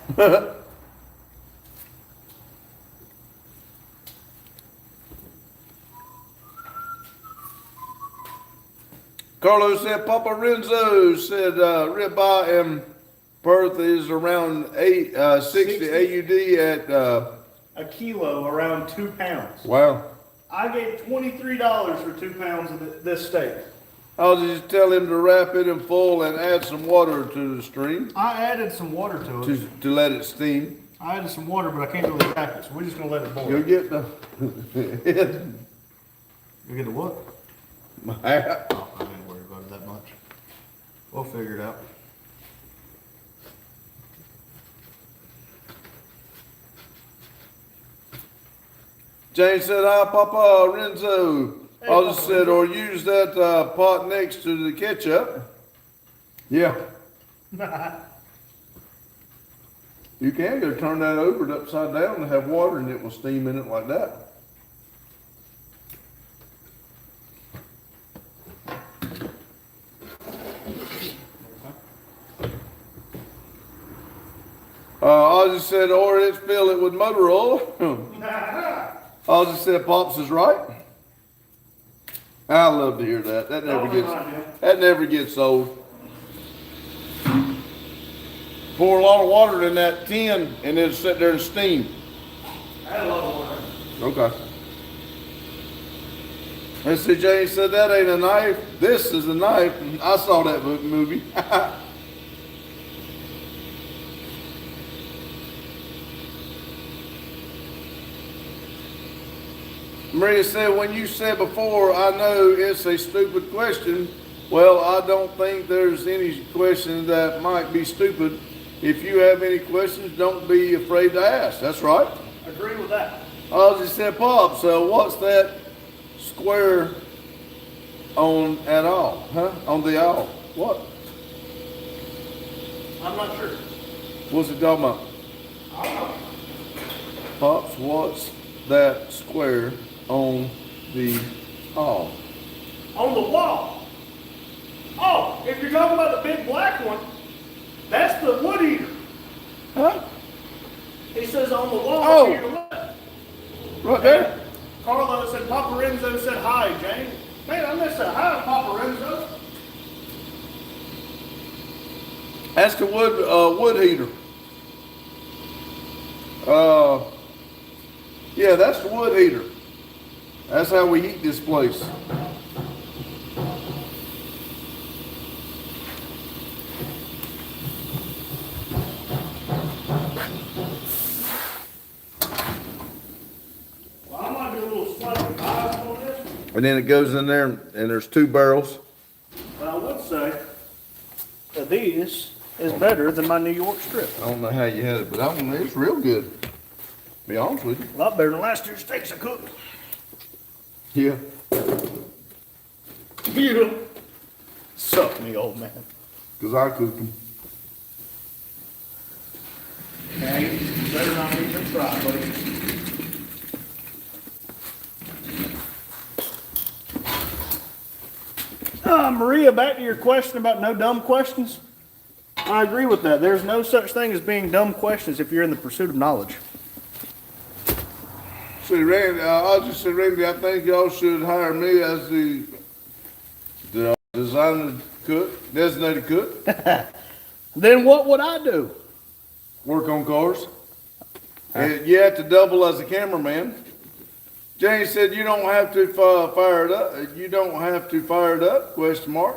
Carlos said, "Papa Renzo said ribeye and Perth is around 60 AUD at, A kilo, around 2 pounds. wow. I gave $23 for 2 pounds of this steak. I'll just tell him to wrap it in foil and add some water to the stream I added some water to it. to let it steam. I added some water, but I can't really pack it, so we're just gonna let it boil. You'll get the You get the what? hat. Oh, I ain't worried about it that much. We'll figure it out. Jane said, "Hi, Papa Renzo." I just said, or use that pot next to the ketchup. Yeah, you can go turn that over and upside down and have water and it will steam in it like that. I just said, or it's fill it with motor oil. I just said, Pops is right. I love to hear that. That never gets old. Pour a lot of water in that tin and then sit there and steam. I love water. Okay. And see, Jane said that ain't a knife. This is a knife. I saw that movie. Maria said, when you said before, I know it's a stupid question. Well, I don't think there's any question that might be stupid. If you have any questions, don't be afraid to ask. That's right. Agree with that. I just said, Pop, so what's that square on at all? Huh? On the all? What? I'm not sure. What's it talking about? I don't know. Pops, what's that square on the all? On the wall. Oh, if you're talking about the big black one, that's the wood eater. Huh? He says on the wall Oh. to your left. Right there? Carlo said, Papa Renzo said hi, Jane. Man, I missed a hi, Papa Renzo. That's the wood heater. Yeah, that's the wood heater. That's how we heat this place. Well, I might be a little slightly biased on this, And then it goes in there and there's 2 barrels. but I would say that this is better than my New York strip. I don't know how you had it, but it's real good. Be honest with you. A lot better than last year's steaks I cooked. Yeah. You suck me, old man. Because I cook them. Okay, you better not even try, buddy. Maria, back to your question about no dumb questions. I agree with that. There's no such thing as being dumb questions if you're in the pursuit of knowledge. See, Randy, I just said, Randy, I think y'all should hire me as the designated cook. Then what would I do? Work on cars. And you have to double as a cameraman. Jane said you don't have to fire it up. You don't have to fire it up? Question mark.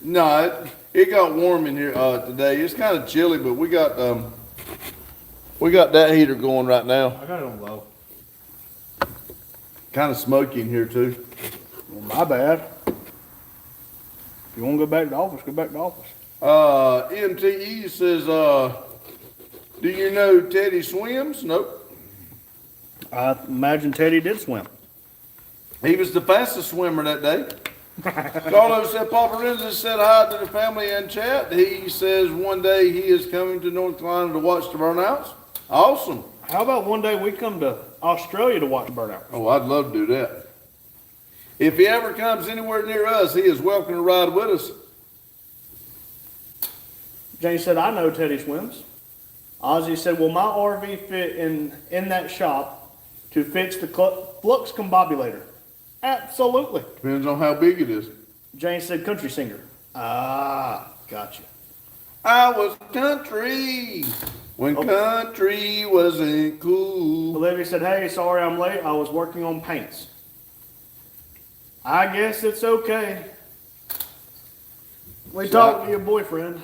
No, it got warm in here today. It's kind of chilly, but we got that heater going right now. I got it on low. Kind of smoky in here too. Well, my bad. If you want to go back to the office, go back to the office. MTE says, do you know Teddy swims? Nope. I imagine Teddy did swim. He was the fastest swimmer that day. Carlos said, Papa Renzo said hi to the family in chat. He says one day he is coming to North Carolina to watch the burnouts. Awesome. How about one day we come to Australia to watch burnout? Oh, I'd love to do that. If he ever comes anywhere near us, he is welcome to ride with us. Jane said, I know Teddy swims. Ozzy said, will my RV fit in that shop to fix the flux combobulator? Absolutely. Depends on how big it is. Jane said, country singer. Ah, gotcha. I was country when country wasn't cool. Olivia said, hey, sorry I'm late. I was working on paints. I guess it's okay. We talked to your boyfriend.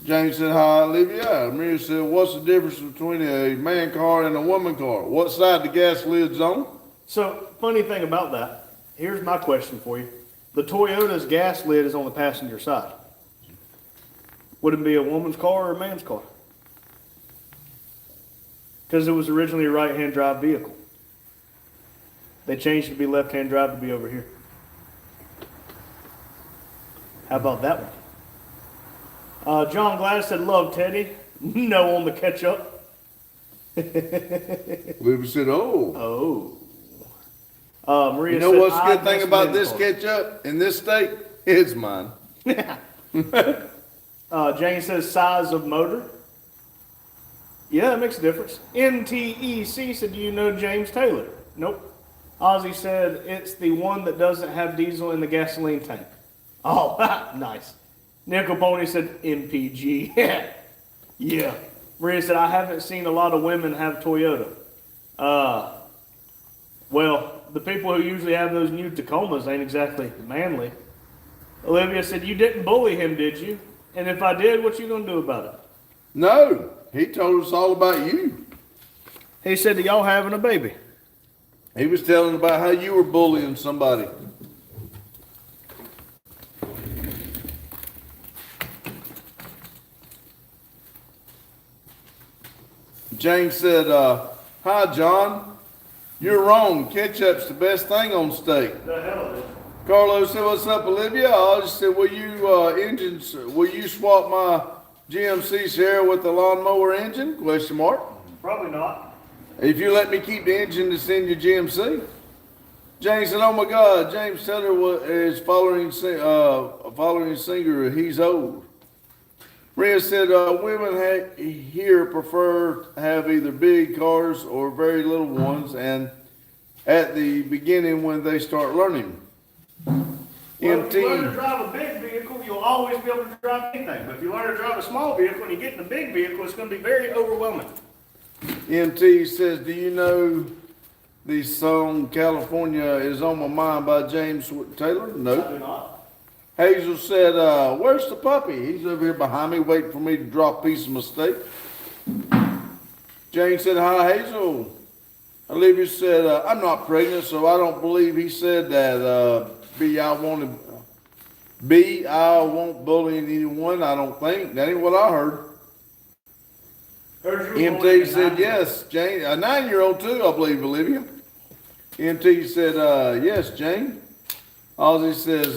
James said, hi, Olivia. Maria said, what's the difference between a man car and a woman car? What side the gas lid's on? So, funny thing about that, here's my question for you. The Toyota's gas lid is on the passenger side. Would it be a woman's car or a man's car? Because it was originally a right-hand drive vehicle. They changed it to be left-hand drive to be over here. How about that one? John Gladys said, love Teddy. No on the ketchup. Olivia said, oh. Oh. Maria You know said, what's the good I thing guess about men's this car. ketchup in this state? It's mine. Jane says, size of motor. Yeah, that makes a difference. NTEC said, do you know James Taylor? Nope. Ozzy said, it's the one that doesn't have diesel in the gasoline tank. Oh, nice. Nickel Pony said, MPG. Yeah. Maria said, I haven't seen a lot of women have Toyota. Well, the people who usually have those new Tacomas ain't exactly manly. Olivia said, you didn't bully him, did you? And if I did, what you gonna do about it? No, he told us all about you. He said that y'all having a baby. He was telling about how you were bullying somebody. James said, hi, John. You're wrong. Ketchup's the best thing on steak. The hell is it? Carlos said, what's up, Olivia? I just said, will you swap my GMC Sierra with the lawnmower engine? Question mark. Probably not. If you let me keep the engine that's in your GMC. James said, oh my God, James Taylor is following singer. He's old. Maria said, women here prefer to have either big cars or very little ones, and at the beginning when they start learning. Well, if you learn to drive a big vehicle, you'll always be able to drive anything. But if you learn to drive a small vehicle and you get in a big vehicle, it's going to be very overwhelming. MT says, do you know the song California is on My Mind by James Taylor? I No. do not. Hazel said, where's the puppy? He's over here behind me waiting for me to drop a piece of my steak. Jane said, hi, Hazel. Olivia said, I'm not pregnant, so I don't believe he said that. I won't bully anyone, I don't think. That ain't what I heard. MT said, yes, Jane. A 9-year-old too, I believe, Olivia. MT said, yes, Jane. Ozzy says,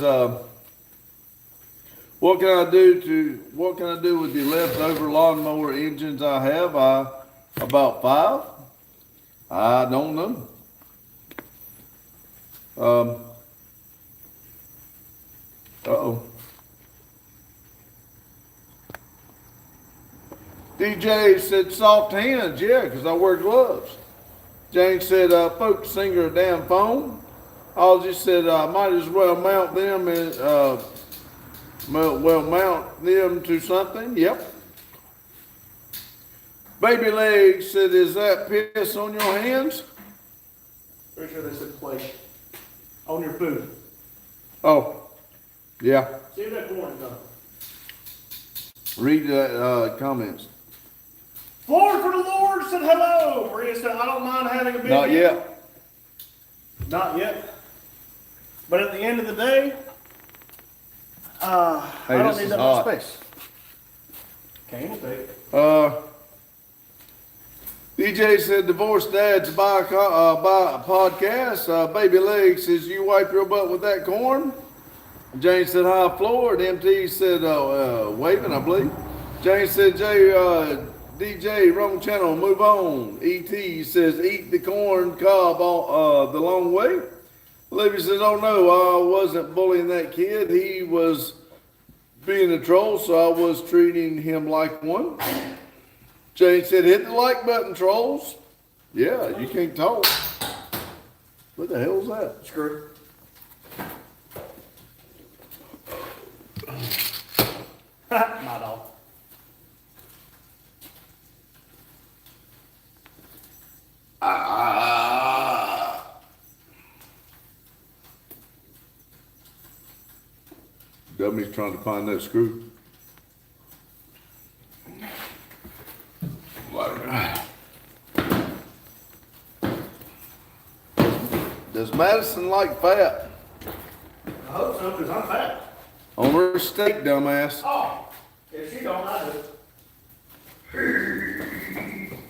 what can I do with the leftover lawnmower engines I have? About 5? I don't know. Uh-oh. DJ said soft hands, yeah, because I wear gloves. Jane said, folks sing her a damn phone. Ozzy said, I might as well mount them mount them to something. Yep. Baby Legs said, is that piss on your hands? Pretty sure they said plate. On your food. Oh, yeah. See if that corn's done. Read the comments. Lord for the Lord said hello. Maria said, I don't mind having a big Not vehicle. yet. Not yet. But at the end of the day, I Hey, don't this need is that hot. much space. Can't take. DJ said divorced dads buy a podcast. Baby Leg says, you wipe your butt with that corn? Jane said, hi, Floyd. MT said, waving, I believe. Jane said, DJ, wrong channel, move on. ET says, eat the corn cob the long way. Olivia says, oh no, I wasn't bullying that kid. He was being a troll, so I was treating him like one. Jane said, hit the like button, trolls. Yeah, you can't talk. What the hell is that? Screw. My dog. Dummy's trying to find that screw. Does Madison like fat? I hope so, because I'm fat. On her steak, dumbass. Oh, if she don't, I do.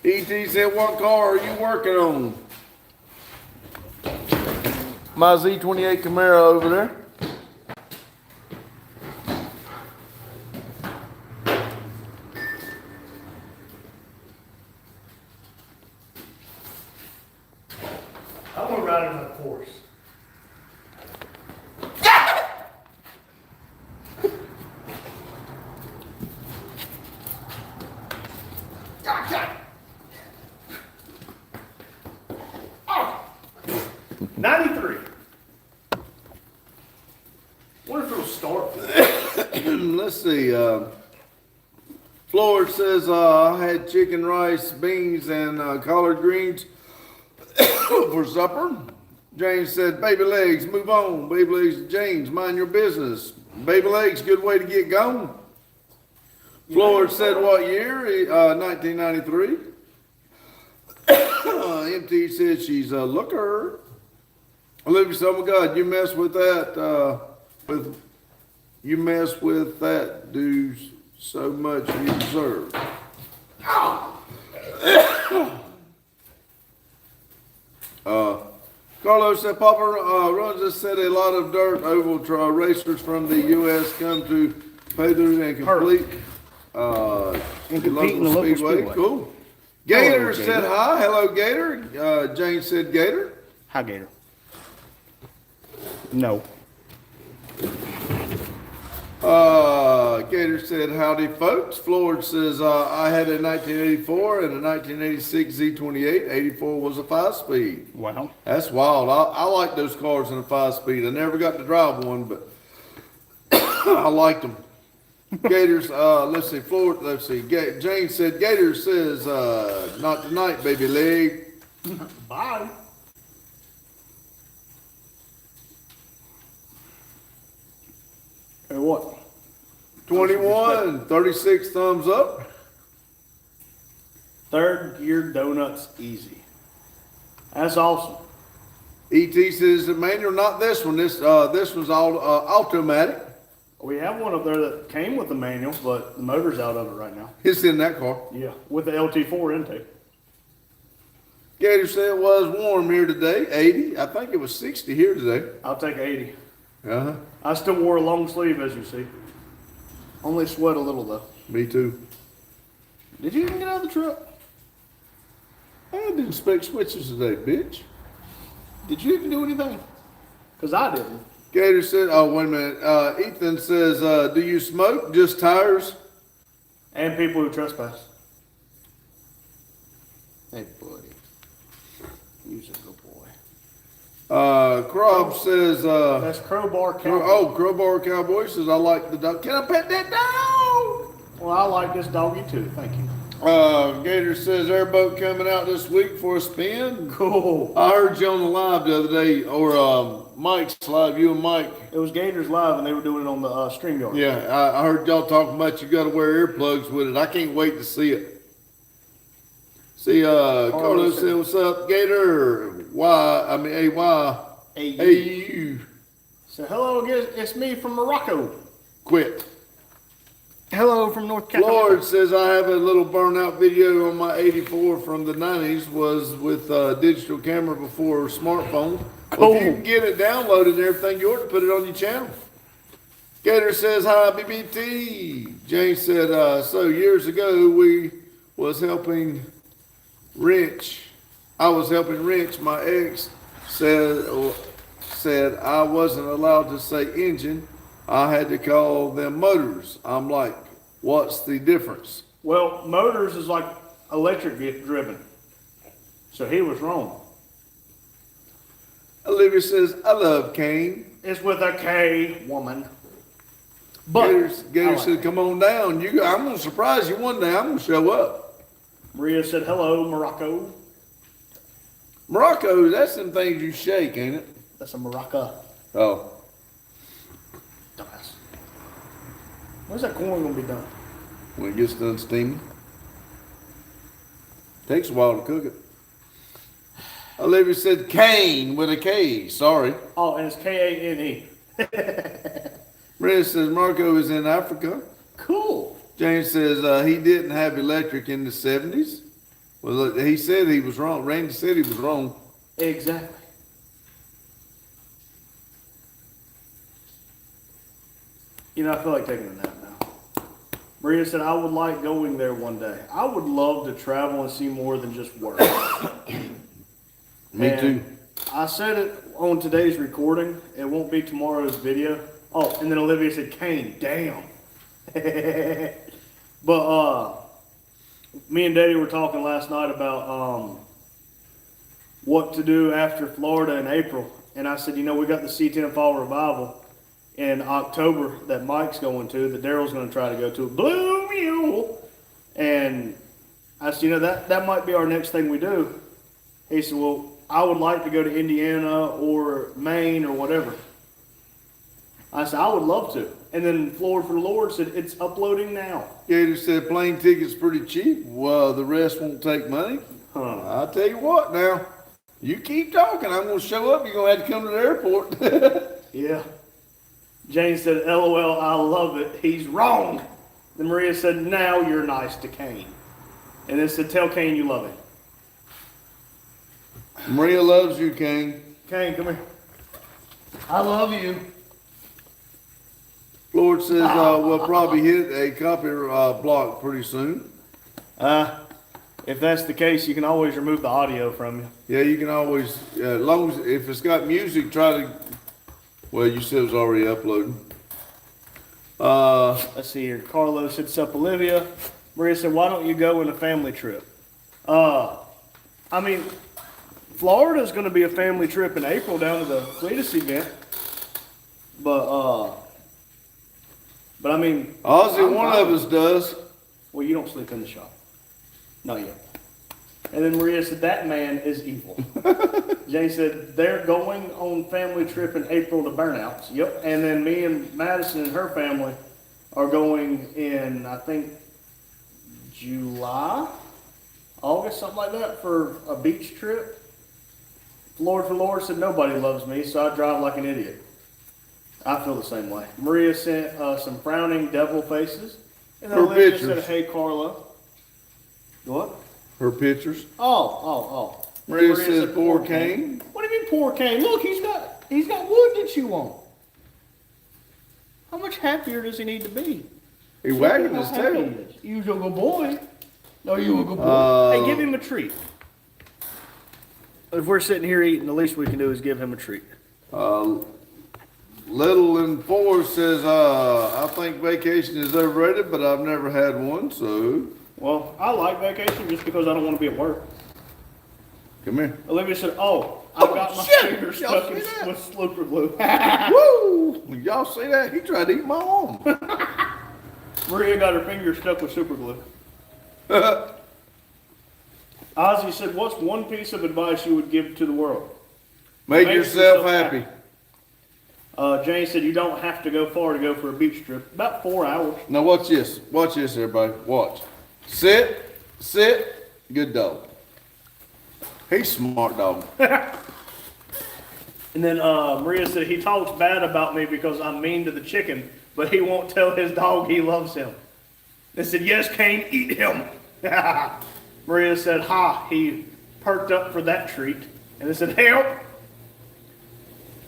E.T. said, what car are you working on? My Z28 Camaro over there. I want to ride another horse. Oh. 93. Wonder if it'll start. Let's see. Floyd says, I had chicken, rice, beans, and collard greens for supper. James said, baby legs, move on. Baby legs, James, mind your business. Baby legs, good way to get going. Floyd said, what year? 1993. MT said, she's a looker. Olivia said, oh my God, you mess with that, you mess with that, do so much you deserve. Carlos said, Papa runs us said a lot of dirt oval racers from the U.S. come to pay through and complete And compete in the local speedway. Cool. Gator Hello, said Gator. hi. Hello, Gator. Jane said Gator. Hi, Gator. No. Gator said howdy, folks. Floyd says I had a 1984 and a 1986 Z28. 84 was a 5-speed. Wow. That's wild. I like those cars in a 5-speed. I never got to drive one, but I liked them. Gators, let's see, Floyd, let's see. Jane said, Gator says, not tonight, baby leg. Bye. Hey, what? 21, 36 thumbs up. Third gear donuts easy. That's awesome. ET says the manual, not this one. This one's all automatic. We have one up there that came with the manual, but the motor's out of it right now. It's in that car. Yeah, with the LT4 intake. Gator said it was warm here today, 80. I think it was 60 here today. I'll take 80. Uh-huh. I still wore a long sleeve, as you see. Only sweat a little, though. Me too. Did you even get out of the truck? I didn't inspect switches today, bitch. Did you even do anything? Because I didn't. Gator said, oh, wait a minute. Ethan says, do you smoke? Just tires? And people who trespass. Hey, buddy. You's a good boy. Crob says, That's Crowbar Cowboy. oh, Crowbar Cowboy says, I like the dog. Can I pet that dog? Well, I like this doggy too. Thank you. Gator says, airboat coming out this week for a spin. Cool. I heard you on the live the other day, or Mike's live, you and Mike. It was Gators Live, and they were doing it on the StreamYard. Yeah, I heard y'all talking about you got to wear earplugs with it. I can't wait to see it. See, Carlos said, what's up, Gator? AY. AU. So, hello, it's me from Morocco. Quit. Hello from North Carolina. Lord says I have a little burnout video on my 84 from the 90s, was with digital camera before smartphone. Cool. Well, if you can get it downloaded and everything, you ought to put it on your channel. Gator says hi, BBT. James said, so years ago we was helping wrench. I was helping wrench. My ex said I wasn't allowed to say engine. I had to call them motors. I'm like, what's the difference? Well, motors is like electric driven. So he was wrong. Olivia says, I love Kane. It's with a K, woman. But Gator I like said, it. "Come on down. I'm gonna surprise you one day. I'm gonna show up." Maria said, "Hello, Morocco." Morocco, that's them things you shake, ain't it? That's a maraca. Oh, Dumbass. When's that corn gonna be done? when it gets done steaming, takes a while to cook it. Olivia said cane with a K. Sorry. Oh, and it's Kane. Maria says Marco is in Africa. Cool. James says he didn't have electric in the 70s. Well, he said he was wrong. Randy said he was wrong. Exactly. You know, I feel like taking a nap now. Maria said, I would like going there one day. I would love to travel and see more than just work. Me too. I said it on today's recording. It won't be tomorrow's video. Oh, and then Olivia said, Kane, damn. But me and Daddy were talking last night about what to do after Florida in April. And I said, you know, we got the C10 Fall Revival in October that Mike's going to, that Daryl's going to try to go to. Blue Mule. And I said, you know, that might be our next thing we do. He said, well, I would like to go to Indiana or Maine or whatever. I said, I would love to. And then Florida for the Lord said, it's uploading now. Gator said plane tickets pretty cheap. Well, the rest won't take money. I'll tell you what now. You keep talking. I'm going to show up. You're going to have to come to the airport. Yeah. Jane said, LOL, I love it. He's wrong. Then Maria said, now you're nice to Kane. And then said, tell Kane you love him. Maria loves you, King. Kane, come here. I love you. Lord says we'll probably hit a copy block pretty soon. If that's the case, you can always remove the audio from you. Yeah, you can always, as long as if it's got music, try to. Well, you said it was already uploading. Let's see here. Carlos hits up Olivia. Maria said, why don't you go on a family trip? I mean, Florida's going to be a family trip in April down to the Cletus event. But I mean, Ozzy, I'm one fine. of us does. Well, you don't sleep in the shop. Not yet. And then Maria said, that man is evil. Jane said, they're going on family trip in April to Burnouts. Yep. And then me and Madison and her family are going in, I think, July, August, something like that, for a beach trip. Lord for Lord said, nobody loves me, so I drive like an idiot. I feel the same way. Maria sent some frowning devil faces. And then Her Olivia pictures. said, hey, Carla. What? Her pictures. Oh. Maria Maria says said, poor "Poor Kane." What do you mean poor Kane? Look, he's got wood to chew on. How much happier does he need to be? He wagging Look his how happy tail. he is. You a good boy. No, you a good boy. Hey, give him a treat. If we're sitting here eating, the least we can do is give him a treat. Little and Four says, I think vacation is overrated, but I've never had one, so Well, I like vacation just because I don't want to be at work. come here. Olivia said, oh, I've got my shit! fingers Y'all stuck see in that? with super glue. Woo! Y'all see that? He tried to eat my arm. Maria got her fingers stuck with super glue. Ozzy said, what's one piece of advice you would give to the world? Make yourself happy. Jane said, you don't have to go far to go for a beach trip. About 4 hours. Now watch this. Watch this, everybody. Watch. Sit. Good dog. He's smart dog. And then Maria said, he talks bad about me because I'm mean to the chicken, but he won't tell his dog he loves him. They said, yes, Kane, eat him. Maria said, ha, he perked up for that treat. And they said, help.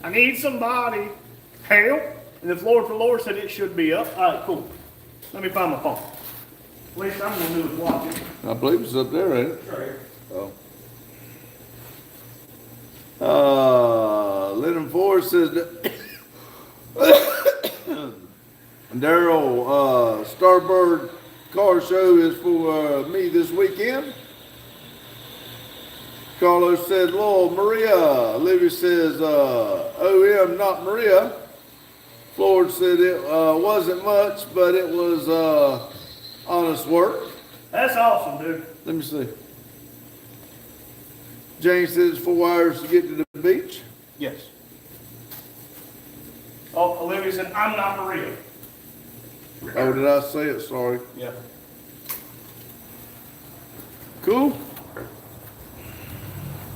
I need somebody. Help. And the Lord for Lord said it should be up. All right, cool. Let me find my phone. At least I'm going to do is watch it. I believe it's up there, ain't it? Right here. Lennon Ford says that Daryl, Starbird car show is for me this weekend. Carlos said, Lord, Maria. Olivia says, OM, not Maria. Floyd said it wasn't much, but it was honest work. That's awesome, dude. Let me see. James said it's 4 hours to get to the beach. Yes. Oh, Olivia said, I'm not Maria. Oh, did I say it? Sorry. Yeah. Cool.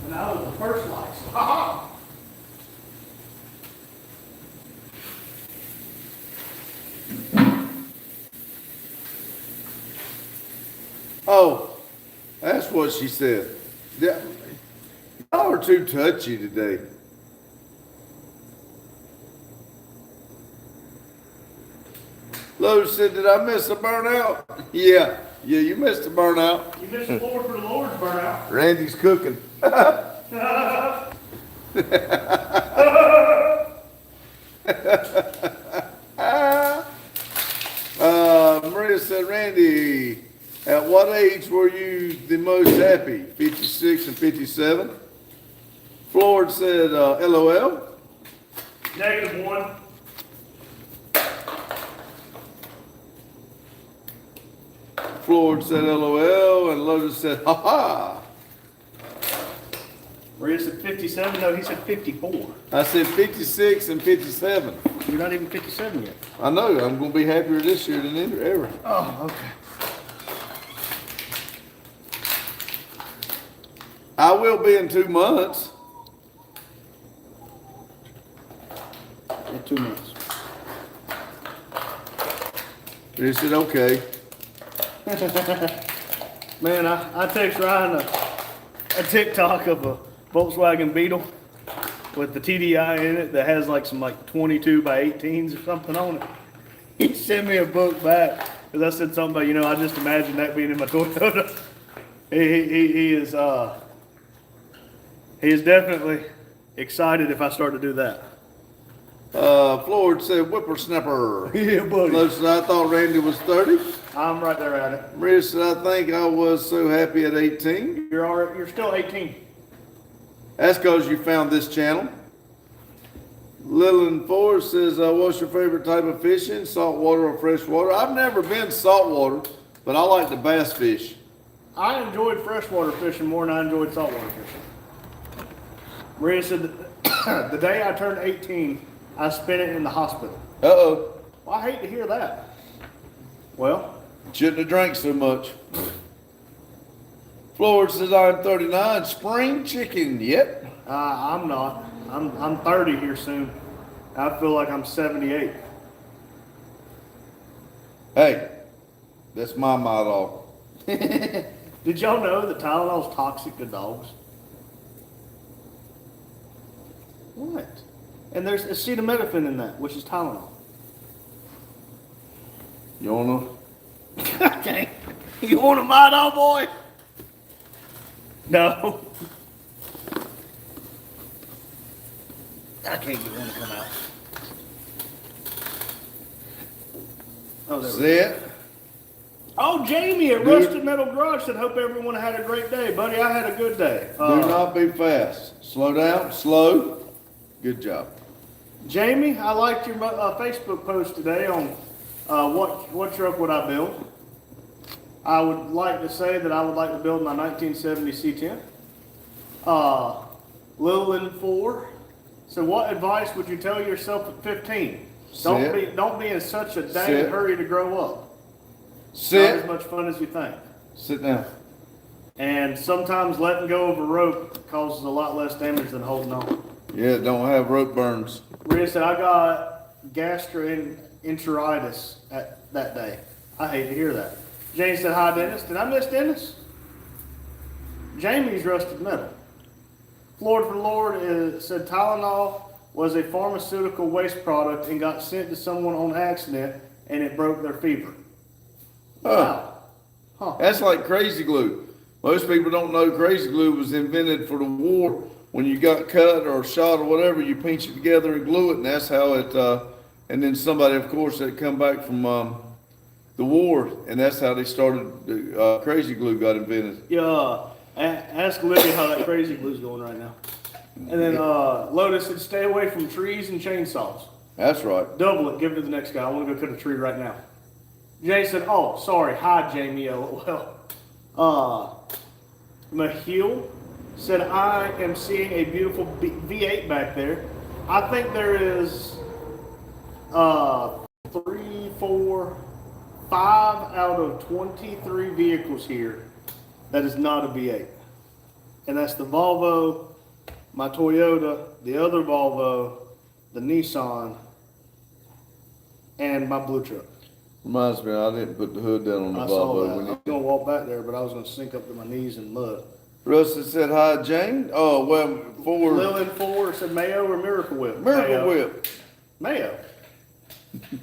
And that was the first lights. Ha Oh, that's what she said. Yeah. Y'all are too touchy today. Lowe's said, did I miss a burnout? Yeah, you missed a burnout. You missed the Lord for the Lord's burnout. Randy's cooking. Maria said, Randy, at what age were you the most happy? 56 and 57. Floyd said, LOL. -1. Floyd said, LOL, and Lotus said, ha ha. Maria said 57. No, he said 54. I said 56 and 57. You're not even 57 yet. I know, I'm going to be happier this year than ever. Oh, okay. I will be in 2 months. In 2 months. He said, okay. Man, I text Ryan a TikTok of a Volkswagen Beetle with the TDI in it that has like some 22 by 18s or something on it. He sent me a book back because I said something about, I just imagine that being in my Toyota. He is definitely excited if I start to do that. Floyd said, whippersnapper. Yeah, buddy. Lotus said, I thought Randy was 30. I'm right there at it. Maria said, I think I was so happy at 18. You're still 18. That's because you found this channel. Lillian Forrest says, what's your favorite type of fishing? Saltwater or freshwater? I've never been saltwater, but I like the bass fish. I enjoyed freshwater fishing more than I enjoyed saltwater fishing. Maria said that the day I turned 18, I spent it in the hospital. Uh-oh. Well, I hate to hear that. Well, Shouldn't have drank so much. Floyd says, I'm 39. Spring chicken. Yep. I'm not. I'm 30 here soon. I feel like I'm 78. Hey, that's my motto. Did y'all know that Tylenol's toxic to dogs? What? And there's acetaminophen in that, which is Tylenol. You wanna? Okay. You want a motto, boy? No. I can't get one to come out. Oh, there we go. See it? Oh, Jamie at Dude. Rusted Metal Garage said, hope everyone had a great day. Buddy, I had a good day. Do not be fast. Slow down. Slow. Good job. Jamie, I liked your Facebook post today on what truck would I build. I would like to say that I would like to build my 1970 C10. Lillian 4. So what advice would you tell yourself at 15? Don't be in such a dang Sit. hurry to grow up. Not Sit. as much fun as you think. Sit down. And sometimes letting go of a rope causes a lot less damage than holding on. Yeah, don't have rope burns. Rhea said, I got gastroenteritis that day. I hate to hear that. Jane said, hi, Dennis. Did I miss Dennis? Jamie's Rusted Metal. Floyd for Lord said Tylenol was a pharmaceutical waste product and got sent to someone on accident and it broke their fever. Wow. Huh. That's like crazy glue. Most people don't know crazy glue was invented for the war. When you got cut or shot or whatever, you pinch it together and glue it, and that's how it. And then somebody, of course, that come back from the war, and that's how they started. Crazy glue got invented. Yeah. Ask Olivia how that crazy glue's going right now. And then Lotus said, stay away from trees and chainsaws. That's right. Double it, give it to the next guy. I want to go cut a tree right now. Jay said, oh, sorry. Hi, Jamie, LOL. Mahil said, I am seeing a beautiful V8 back there. I think there is 3, 4, 5 out of 23 vehicles here that is not a V8. And that's the Volvo, my Toyota, the other Volvo, the Nissan, and my blue truck. Reminds me, I didn't put the hood down on the I saw Volvo. that. When I was going to walk back there, but I was going to sink up to my knees in mud. Rusty said hi, Jane. Oh, well, for Lillian Ford said Mayo or Miracle Whip? Miracle Mayo. Whip. Mayo.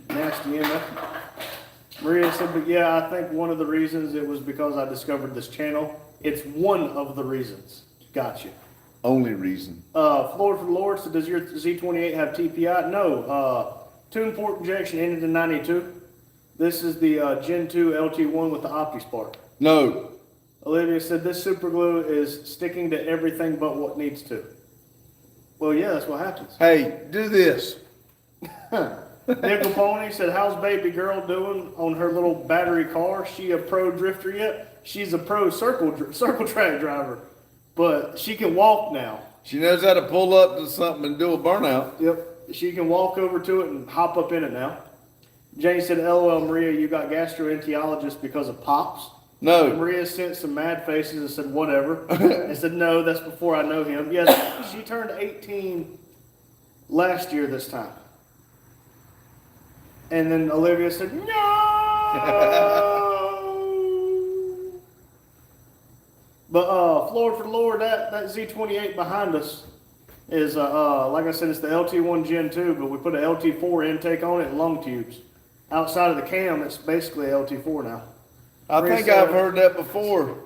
Nasty, you know. Maria said, but yeah, I think one of the reasons it was because I discovered this channel. It's one of the reasons. Gotcha. Only reason. Floor for the Lord said, does your Z28 have TPI? No. Tune port injection ended in 92. This is the Gen 2 LT1 with the OptiSpark. No. Olivia said, this super glue is sticking to everything but what needs to. Well, yeah, that's what happens. Hey, do this. Nickel Pony said, how's baby girl doing on her little battery car? She a pro drifter yet? She's a pro circle track driver, but she can walk now. She knows how to pull up to something and do a burnout. Yep, she can walk over to it and hop up in it now. Jane said, LOL, Maria, you got gastroenterologist because of pops. No. Maria sent some mad faces and said, whatever. I said, no, that's before I know him. Yes, she turned 18 last year this time. And then Olivia said, no. But Floor for the Lord, that Z28 behind us is, like I said, it's the LT1 Gen 2, but we put an LT4 intake on it and lung tubes. Outside of the cam, it's basically LT4 now. I think I've heard that before.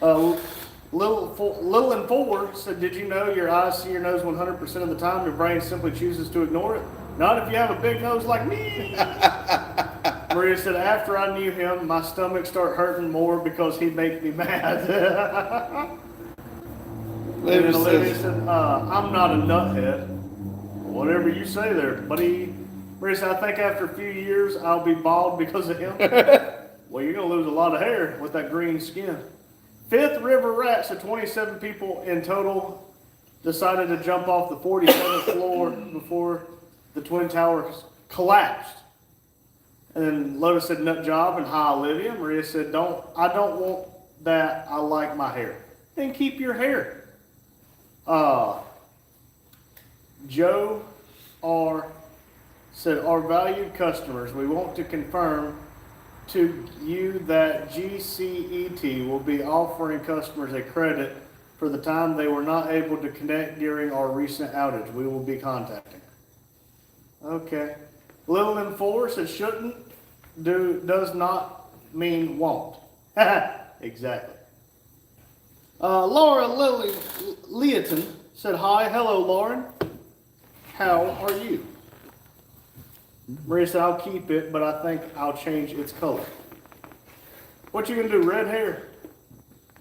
Lil and 4 said, did you know your eyes see your nose 100% of the time? Your brain simply chooses to ignore it. Not if you have a big nose like me. Maria said, after I knew him, my stomach started hurting more because he made me mad. And then Olivia said, I'm not a nuthead. Whatever you say there, buddy. Maria said, I think after a few years, I'll be bald because of him. Well, you're going to lose a lot of hair with that green skin. Fifth River Rat said 27 people in total decided to jump off the 47th floor before the Twin Towers collapsed. And then Lotus said, nut job, and hi, Olivia. Maria said, I don't want that. I like my hair. Then keep your hair. Joe R. said, our valued customers, we want to confirm to you that GCET will be offering customers a credit for the time they were not able to connect during our recent outage. We will be contacting. Okay. Little and 4 said does not mean won't. Exactly. Laura Leaton said, hi, hello, Lauren. How are you? Maria said, I'll keep it, but I think I'll change its color. What you gonna do, red hair?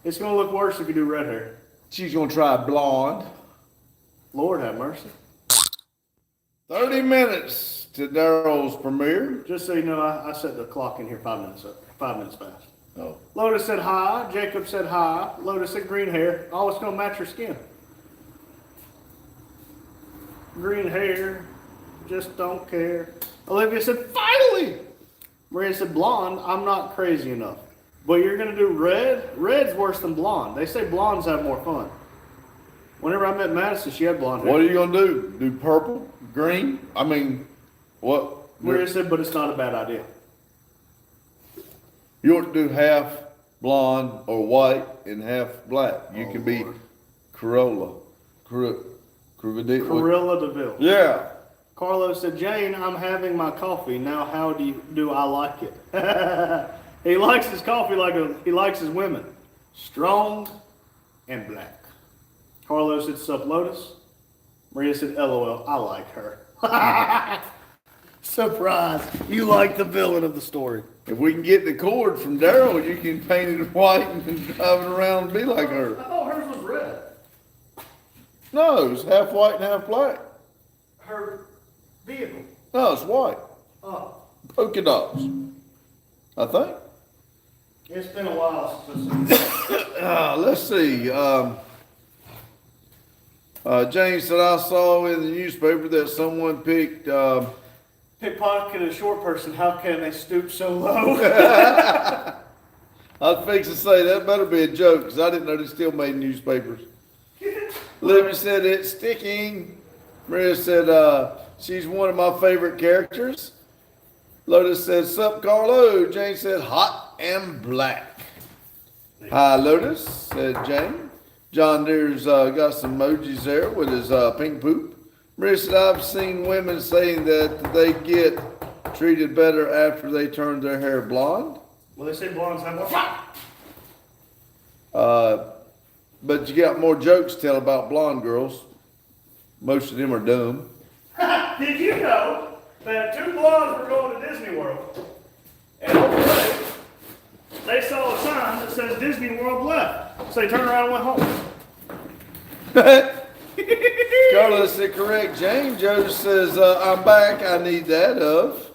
It's gonna look worse if you do red hair. She's gonna try blonde. Lord have mercy. 30 minutes to Daryl's premiere. Just so you know, I set the clock in here 5 minutes fast. Oh. Lotus said hi. Jacob said hi. Lotus said green hair. Oh, it's gonna match your skin. Green hair. Just don't care. Olivia said, finally! Maria said, blonde, I'm not crazy enough. But you're going to do red? Red's worse than blonde. They say blondes have more fun. Whenever I met Madison, she had blonde hair. What are you going to do? Do purple? Green? I mean, what? Maria said, but it's not a bad idea. You ought to do half blonde or white and half black. You can be Corolla. Corilla DeVille. Yeah. Carlos said, Jane, I'm having my coffee. Now how do I like it? He likes his coffee like he likes his women. Strong and black. Carlos said, sup, Lotus? Maria said, LOL, I like her. Surprise. You like the villain of the story. If we can get the cord from Daryl, you can paint it white and drive it around and be like her. I thought hers was red. No, it's half white and half black. her vehicle. No, it's white. Oh, Polka dots. I think. it's been a while since Let's see. James said I saw in the newspaper that someone picked. pickpocket a short person. How can they stoop so low? I was fixing to say that better be a joke because I didn't know they still made newspapers. Libby said it's sticking. Maria said she's one of my favorite characters. Lotus said sup Carlo. Jane said hot and black. Hi Lotus, said Jane. John Deere's got some emojis there with his pink poop. Maria said I've seen women saying that they get treated better after they turn their hair blonde. Well, they say blondes have more fun. But you got more jokes to tell about blonde girls. Most of them are dumb. Did you know that two blondes were going to Disney World, and on the way, they saw a sign that says Disney World left, so they turned around and went home. Carlos said correct. Jane Joe says I'm back. I need that of.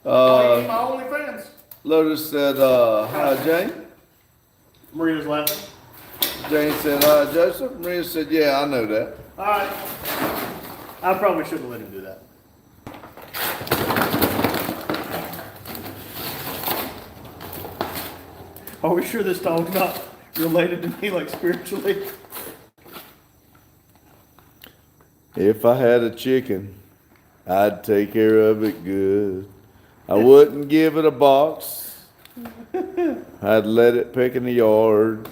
Oh, you my only fans. Lotus said hi Jane. Maria's laughing. Jane said hi Joseph. Maria said yeah I know that. All right. I probably shouldn't let him do that. Are we sure this dog's not related to me, like spiritually? If I had a chicken, I'd take care of it good. I wouldn't give it a box. I'd let it pick in the yard.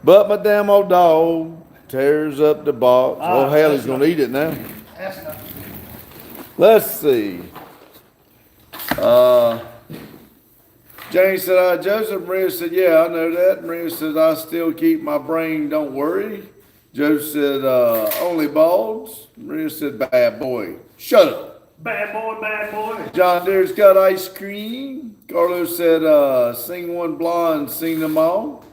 But my damn old dog tears up the box. Oh hell, he's gonna eat it now. That's enough. Let's see. Jane said, Joseph. Maria said, yeah, I know that. Maria said, I still keep my brain, don't worry. Joseph said, only balds. Maria said, bad boy. Shut up. Bad boy, bad boy. John Deere's got ice cream. Carlos said, sing one blonde, sing them all.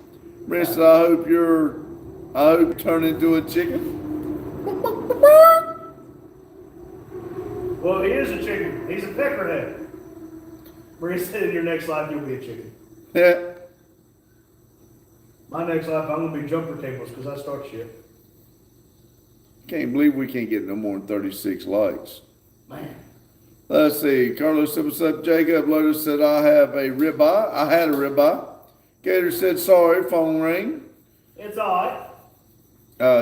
Maria said, I hope you turn into a chicken. Well, he is a chicken. He's a peckerhead. Maria said in your next life you'll be a chicken. Yeah. My next life I'm gonna be jumper tables because I start shit. Can't believe we can't get no more than 36 likes. Man. Let's see. Carlos said, what's up, Jacob? Lotus said, I have a ribeye. I had a ribeye. Gator said, sorry, phone ring. It's alright.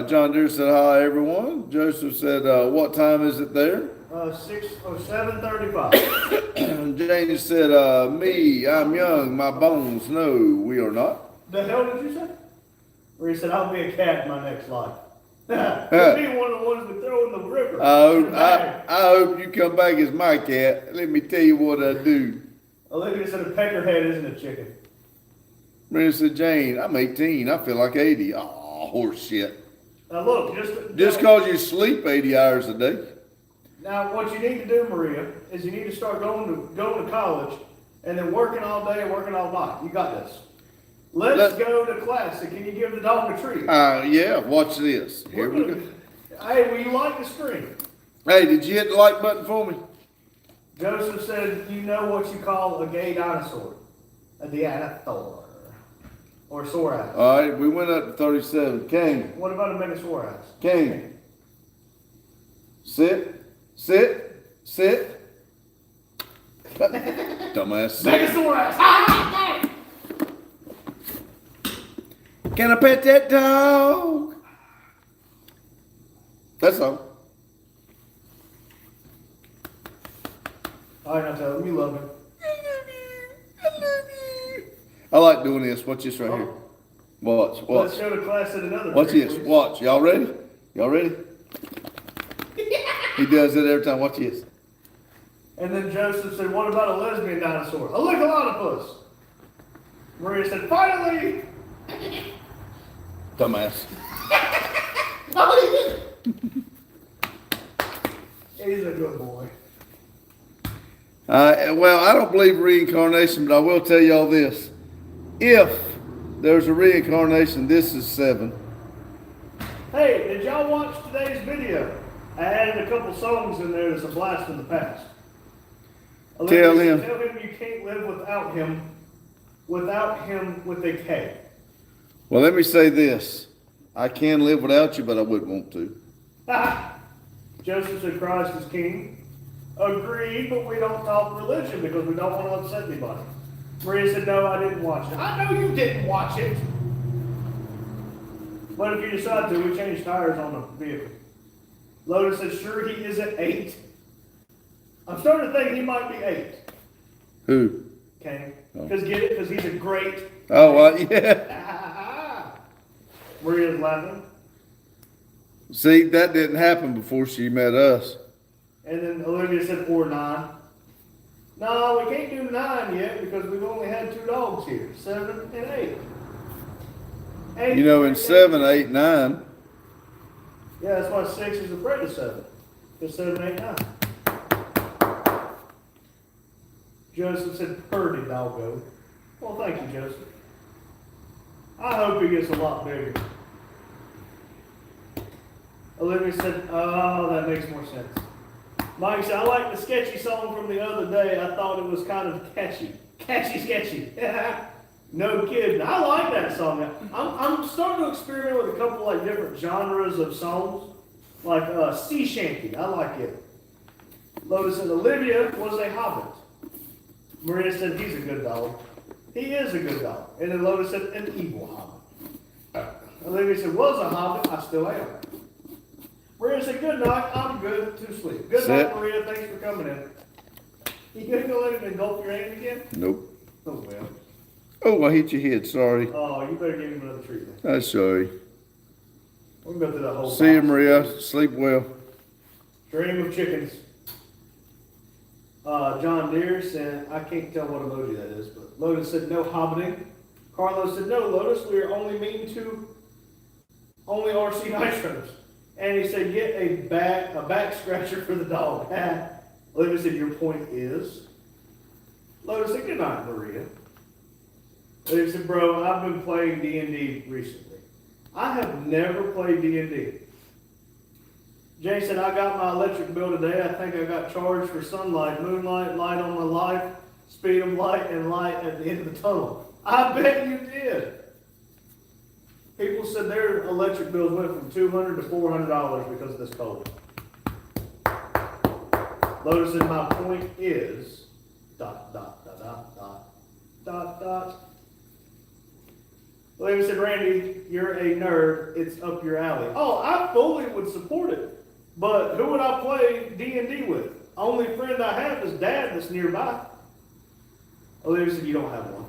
John Deere said, hi, everyone. Joseph said, what time is it there? 7:35. Janie said, me, I'm young, my bones, no, we are not. The hell did you say? Where he said, I'll be a cat in my next life. You'll be one of the ones we throw in the river. I hope you come back as my cat. Let me tell you what I do. Olivia said a peckerhead isn't a chicken. Maria said, Jane, I'm 18. I feel like 80. Oh, horse shit. Now look, Just because you sleep 80 hours a day. Now what you need to do, Maria, is you need to start going to college and then working all day and working all night. You got this. Let's go to class. And can you give the dog a treat? Yeah, watch this. Here we go. Hey, will you like the screen? Hey, did you hit the like button for me? Joseph said, you know what you call a gay dinosaur? A dinosaur. Or a sore ass. All right, we went up to 37. King. What about a megasaur ass? King. Sit. Dumbass. Sit. Megasaur ass! Can I pet that dog? That's all. All right, now tell him you love him. I like doing this. Watch this right here. Watch. Let's go to class at another Watch period, this. please. Watch. Y'all ready? He does it every time. Watch this. And then Joseph said, what about a lesbian dinosaur? A lickalotopus. Maria said, finally! Dumbass. He's a good boy. Well, I don't believe reincarnation, but I will tell y'all this. If there's a reincarnation, this is 7. Hey, did y'all watch today's video? I added a couple songs in there that's a blast from the past. Tell him. Tell him you can't live without him with a K. Well, let me say this. I can live without you, but I wouldn't want to. Joseph said Christ is king. Agreed, but we don't talk religion because we don't want to upset anybody. Maria said, no, I didn't watch it. I know you didn't watch it. But if you decide to, we change tires on the vehicle. Lotus said, sure, he is at 8. I'm starting to think he might be 8. Who? Okay. Because get it? Because he's a great. Oh, yeah. Maria's laughing. See, that didn't happen before she met us. And then Olivia said, or 9. No, we can't do 9 yet because we've only had 2 dogs here, 7 and 8. 8 You know, in 7, 8, 9. Yeah, that's why 6 is afraid of 7. Because 7, 8, 9. Joseph said, purdy doggo. Well, thank you, Joseph. I hope he gets a lot bigger. Olivia said, oh, that makes more sense. Mike said, I like the sketchy song from the other day. I thought it was kind of catchy. Sketchy. No kidding. I like that song. I'm starting to experiment with a couple like different genres of songs. Like sea shanty. I like it. Lotus said, Olivia was a hobbit. Maria said, he's a good dog. He is a good dog. And then Lotus said, an evil hobbit. Olivia said, was a hobbit. I still am. Maria said, good night. I'm good to sleep. Good night, Maria. Thanks for coming in. You gonna go let him engulf your hand again? Nope. Oh, well. Oh, I hit your head. Sorry. Oh, you better give him another treatment. I'm sorry. We'll go through that whole See you, box. Maria. Sleep well. Dream of chickens. John Deere said, I can't tell what emoji that is, but Lotus said, no hobbiting. Carlos said, no, Lotus, we are only mean to only RC nitros. And he said, get a back scratcher for the dog. Lotus said, your point is? Lotus said, good night, Maria. Lotus said, bro, I've been playing D&D recently. I have never played D&D. Jay said, I got my electric bill today. I think I got charged for sunlight, moonlight, light on my life, speed of light, and light at the end of the tunnel. I bet you did. People said their electric bills went from $200 to $400 because of this cold. Lotus said, my point is, ... William said, Randy, you're a nerd. It's up your alley. Oh, I fully would support it. But who would I play D&D with? Only friend I have is Dad that's nearby. Olivia said, you don't have one.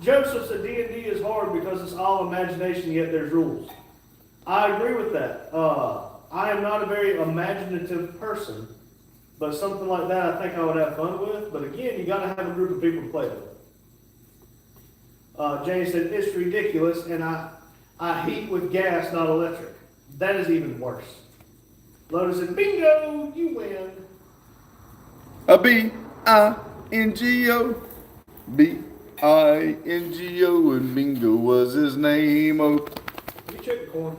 Joseph said, D&D is hard because it's all imagination, yet there's rules. I agree with that. I am not a very imaginative person, but something like that I think I would have fun with. But again, you got to have a group of people to play with. Jane said, it's ridiculous, and I heat with gas, not electric. That is even worse. Lotus said, bingo, you win. A B-I-N-G-O. B-I-N-G-O, and bingo was his name. Oh. You check the corn.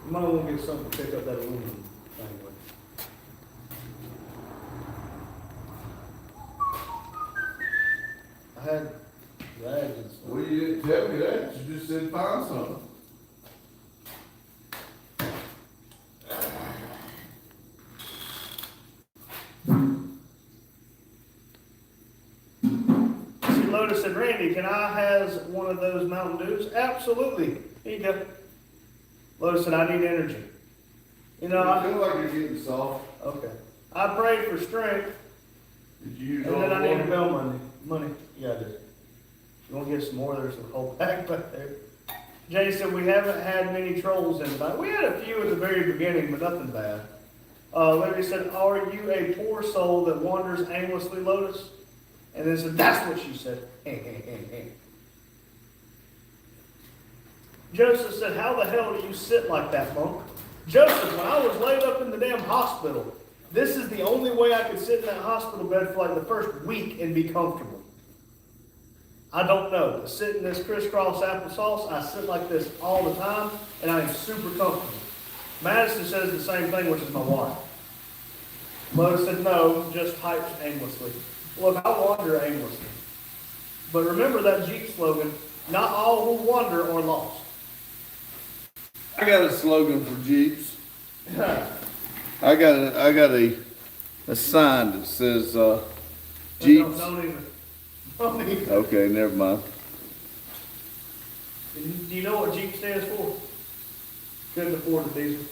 You might want to get something to pick up that aluminum thing with. I had rags and stuff. Well, you didn't tell me that. You just said find something. See, Lotus said, Randy, can I has one of those Mountain Dews? Absolutely. Here you go. Lotus said, I need energy. You know, I feel like you're getting soft. okay. I prayed for strength, Did you use and all then the I need water? bail money. Yeah, I did. You want to get some more? There's a whole pack back there. Jay said, we haven't had many trolls in the We had a few at the very beginning, but nothing bad. Larry said, are you a poor soul that wanders aimlessly, Lotus? And then said, that's what she said. Joseph said, how the hell do you sit like that, monk? Joseph, when I was laid up in the damn hospital, this is the only way I could sit in that hospital bed for like the first week and be comfortable. I don't know. To sit in this crisscross applesauce, I sit like this all the time, and I am super comfortable. Madison says the same thing, which is my wife. Lois said, no, just types aimlessly. Look, I wander aimlessly. But remember that Jeep slogan, not all who wander are lost. I got a slogan for Jeeps. I got a sign that says Jeeps. Don't even. Okay, never mind. Do you know what Jeep stands for? Couldn't afford a diesel.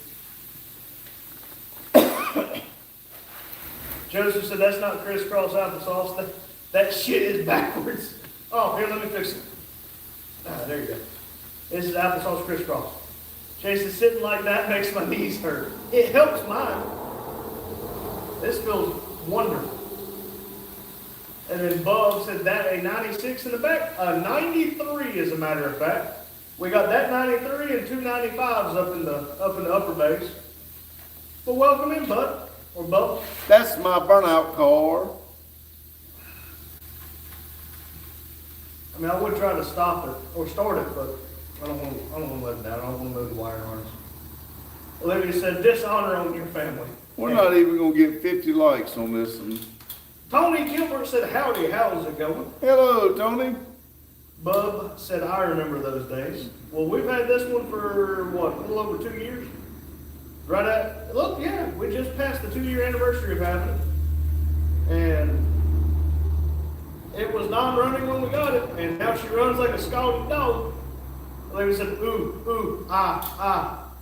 Joseph said, that's not crisscross applesauce. That shit is backwards. Oh, here, let me fix it. There you go. This is applesauce crisscross. Jason, sitting like that makes my knees hurt. It helps mine. This feels wonderful. And then Bub said that a 96 in the back, a 93 as a matter of fact. We got that 93 and two 95s up in the upper base. Well, welcome in, Bud, or Bub. That's my burnout car. I mean, I would try to stop it or start it, but I don't want to let it down. I don't want to move the wire harness. Olivia said, dishonor on your family. We're not even gonna get 50 likes on this one. Tony Gilbert said, howdy, how's it going? Hello, Tony. Bub said, I remember those days. Well, we've had this one for, what, a little over 2 years? Right at, look, yeah, we just passed the 2-year anniversary of having it. And it was non-running when we got it, and now she runs like a scalded dog. Olivia said, ooh, ah.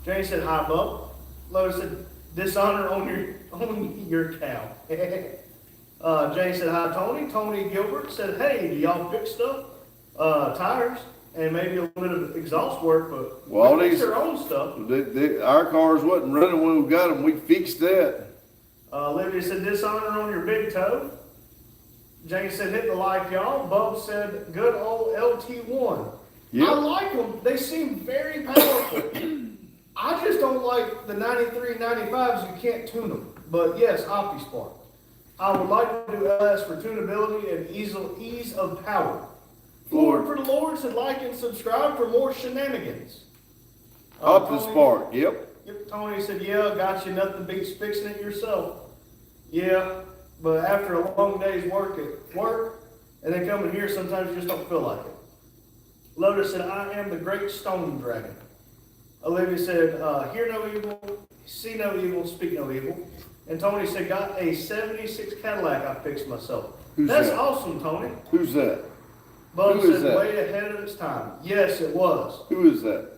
Jane said, hi, Bub. Lois said, dishonor on your cow. Jane said, hi, Tony. Tony Gilbert said, hey, do y'all fix stuff? Tires, and maybe a little bit of exhaust work, but we fix our own stuff. Our cars wasn't running when we got them. We fixed that. Olivia said, dishonor on your big toe. Jane said, hit the like, y'all. Bub said, good old LT1. Yep. I like them. They seem very powerful. I just don't like the 93, 95s. You can't tune them. But yes, OptiSpark. I would like to do LS for tunability and ease of power. Lord for the Lord said, like and subscribe for more shenanigans. OptiSpark, yep. Yep. Tony said, yeah, got you. Nothing beats fixing it yourself. Yeah, but after a long day's work and then coming here, sometimes you just don't feel like it. Lotus said, I am the great stone dragon. Olivia said, hear no evil, see no evil, speak no evil. And Tony said, got a 76 Cadillac I fixed myself. That's awesome, Tony. Who's that? Bud said, way ahead of its time. Yes, it was. Who is that?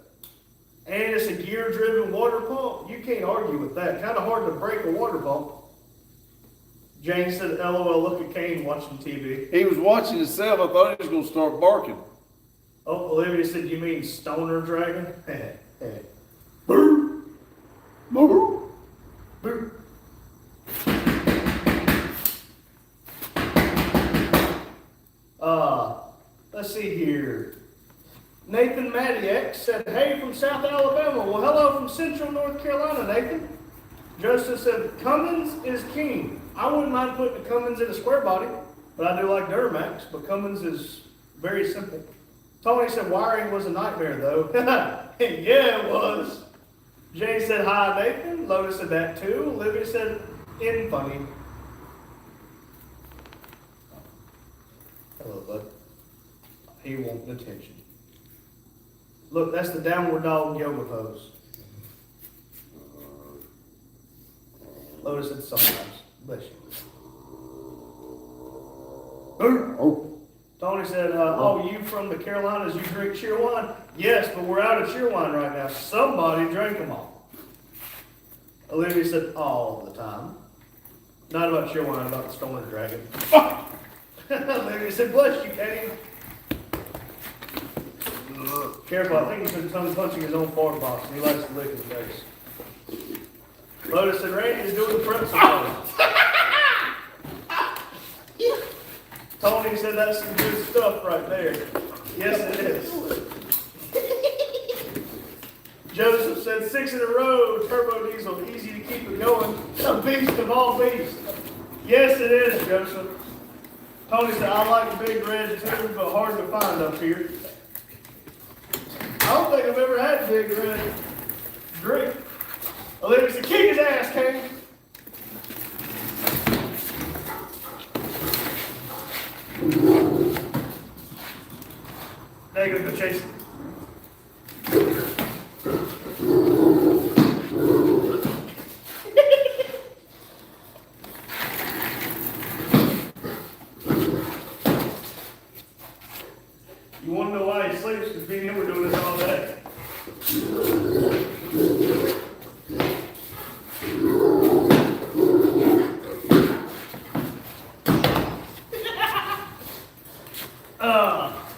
And it's a gear-driven water pump. You can't argue with that. Kind of hard to break a water pump. Jane said, LOL, look at Kane watching TV. He was watching himself. I thought he was going to start barking. Oh, Olivia said, you mean stoner dragon? Boo! Boo! Boo! Let's see here. Nathan Madiak said, hey, from South Alabama. Well, hello from Central North Carolina, Nathan. Joseph said, Cummins is king. I wouldn't mind putting a Cummins in a square body, but I do like Duramax, but Cummins is very simple. Tony said, wiring was a nightmare, though. Yeah, it was. Jay said, hi, Nathan. Lotus said that, too. Olivia said, in funny. Hello, bud. He wanting attention. Look, that's the downward dog yoga pose. Lotus said sometimes. Bless you. Oh. Tony said, oh, you from the Carolinas, you drink cheer wine? Yes, but we're out of cheer wine right now. Somebody drank them all. Olivia said, all the time. Not about cheer wine, about the stoner dragon. Olivia said, bless you, Katie. Careful, I think he's been tongue punching his own fart box and he likes to lick his face. Lotus said, Randy's doing the pretzel pose. Tony said that's some good stuff right there. Yes, it is. Joseph said 6 in a row, turbo diesel, easy to keep it going. A beast of all beasts. Yes, it is, Joseph. Tony said, I like big red too, but hard to find up here. I don't think I've ever had big red drink. Olivia said, kick his ass, Kane. Now you're gonna go chase him. You wanna know why he sleeps? Because me and him were doing this all day.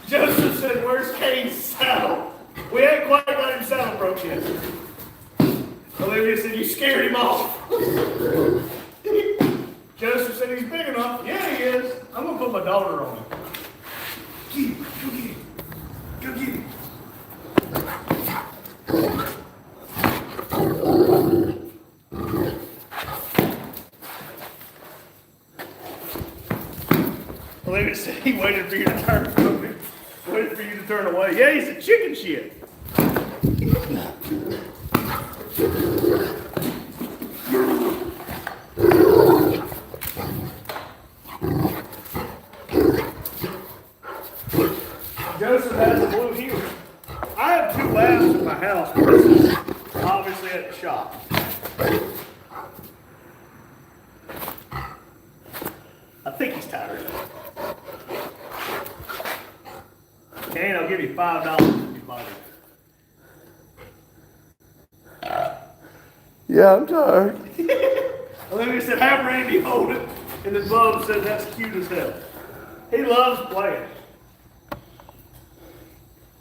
Joseph said, where's Kane's saddle? We ain't quite got him saddle broke yet. Olivia said, you scared him off. Joseph said, he's big enough. Yeah, he is. I'm going to put my daughter on him. Get him. Go get him. Go get him. Olivia said he waited for you to turn from him. Waited for you to turn away. Yeah, he's a chicken shit. Joseph has a blue heeler. I have 2 labs in my house, but this is obviously at the shop. I think he's tired. Kane, I'll give you $5 if you buy it. Yeah, I'm tired. Olivia said, have Randy hold it. And then Bub said, that's cute as hell. He loves playing.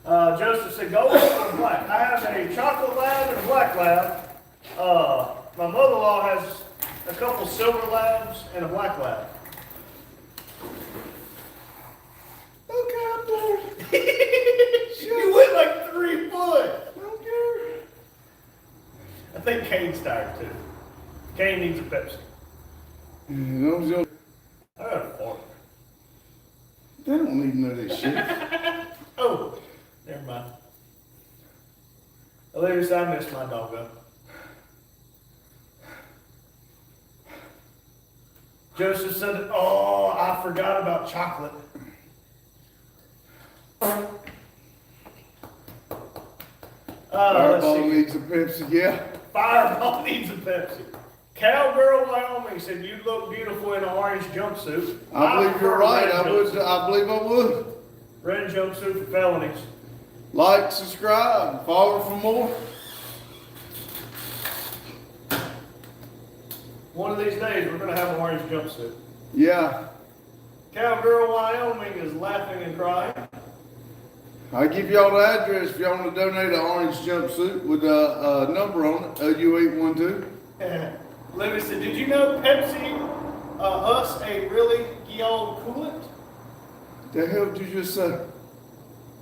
Joseph said, go with black. I have a chocolate lab and a black lab. My mother-in-law has a couple silver labs and a black lab. Okay, I'm there. You went like 3 foot. I don't care. I think Kane's tired too. Kane needs a Pepsi. I got a fork. They don't need to know this shit. Oh, never mind. Olivia said, I missed my doggo. Joseph said, oh, I forgot about chocolate. Fireball needs a Pepsi, yeah. Fireball needs a Pepsi. Cowgirl, Wyoming said, you look beautiful in an orange jumpsuit. I believe you're right. I jumpsuit. believe I would. Red jumpsuit for felonies. Like, subscribe, follow for more. One of these days, we're going to have an orange jumpsuit. Yeah. Cowgirl, Wyoming is laughing and crying. I'll give y'all the address if y'all want to donate an orange jumpsuit with a number on it, OU812. Libby said, did you know Pepsi, us, a really ye old coolant? The hell did you just say?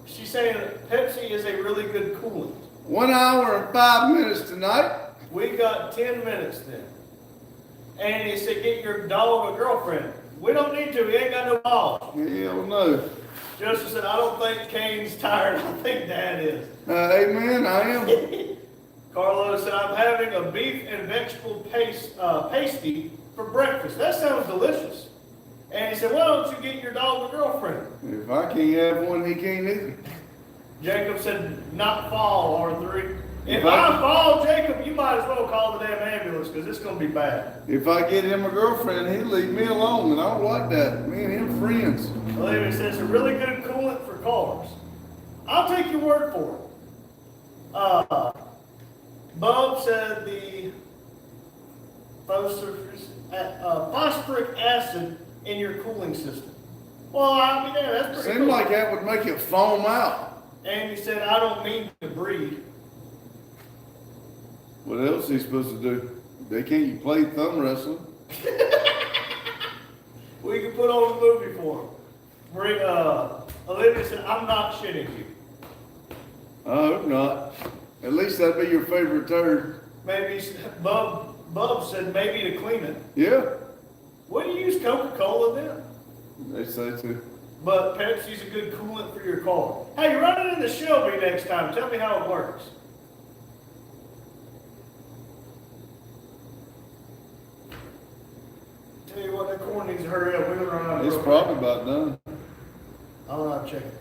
She's saying that Pepsi is a really good coolant. 1 hour and 5 minutes tonight. We got 10 minutes then. And he said, get your dog a girlfriend. We don't need to, he ain't got no balls. Hell no. Joseph said, I don't think Kane's tired, I think Dad is. Amen, I am. Carlo said, I'm having a beef and vegetable pasty for breakfast. That sounds delicious. And he said, why don't you get your dog a girlfriend? If I can't have one, he can't either. Jacob said, not fall, R3. If I fall, Jacob, you might as well call the damn ambulance because it's going to be bad. If I get him a girlfriend, he'll leave me alone, and I don't like that. Me and him friends. Olivia says, it's a really good coolant for cars. I'll take your word for it. Bub said the phosphoric acid in your cooling system. Well, I mean, yeah, that's pretty Seemed cool. like that would make it foam out. And he said, I don't mean to breed. What else is he supposed to do? They can't play thumb wrestling. We can put on a movie for him. Olivia said, I'm not shitting you. I hope not. At least that'd be your favorite turd. Maybe, Bub said maybe to clean it. Yeah. What do you use Coca-Cola then? They say to. But Pepsi's a good coolant for your car. Hey, run it in the Shelby next time. Tell me how it works. hurry up. We're gonna run out of It's rope. probably about done. I'll not check it.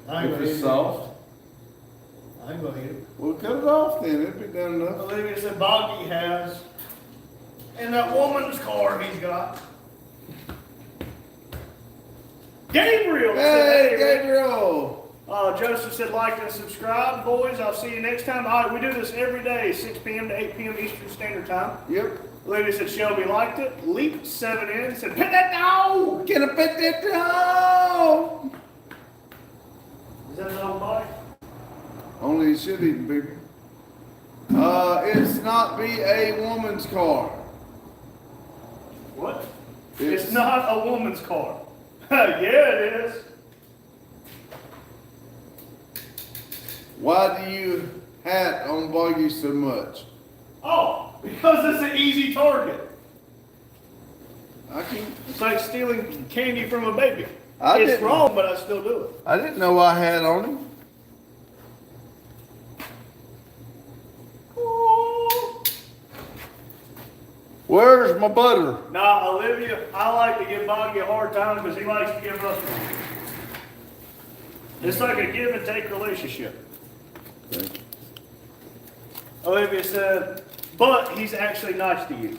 I ain't If gonna it's eat soft, it. I ain't gonna eat it. we'll cut it off then. It'll be done enough. Olivia said Boggy has. And that woman's car he's got. Gabriel said, Hey, Gabriel. Joseph said, like and subscribe, boys. I'll see you next time. All right, we do this every day, 6 p.m. to 8 p.m. Eastern Standard Time. Yep. Olivia said Shelby liked it. Leap 7 in said, pet that dog! Get a pet that dog. Is that his own body? Only it should eat bigger. It's not be a woman's car. What? It's not a woman's car. Yeah, it is. Why do you hat on Boggy so much? Oh, because it's an easy target. I can. It's like stealing candy from a baby. I It's didn't- wrong, but I still do it. I didn't know I had on him. Where's my butter? Nah, Olivia, I like to give Boggy a hard time because he likes to give us one. It's like a give and take relationship. Olivia said, but he's actually nice to you.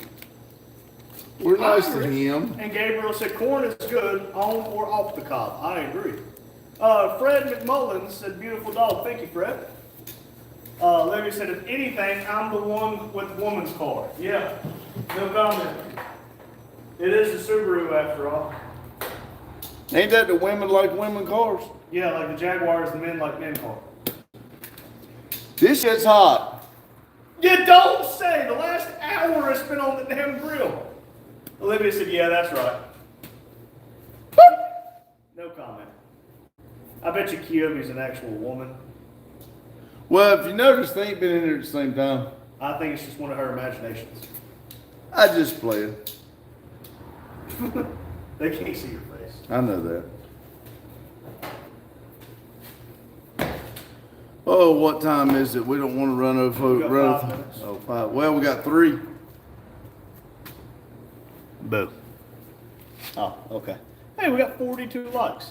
We're nice to him. And Gabriel said, corn is good on or off the cob. I agree. Fred McMullins said, beautiful dog. Thank you, Fred. Olivia said, if anything, I'm the one with the woman's car. Yeah, no comment. It is a Subaru after all. Ain't that the women like women cars? Yeah, like the Jaguar is the men like men car. This shit's hot. You don't say! The last hour has been on the damn grill. Olivia said, yeah, that's right. No comment. I bet you Kiyomi's an actual woman. Well, if you notice, they ain't been in here at the same time. I think it's just one of her imaginations. I just play it. They can't see your face. I know that. Oh, what time is it? We don't want to run over. We got 5 minutes. Oh, 5. Well, we got 3. Boo. Oh, okay. Hey, we got 42 likes.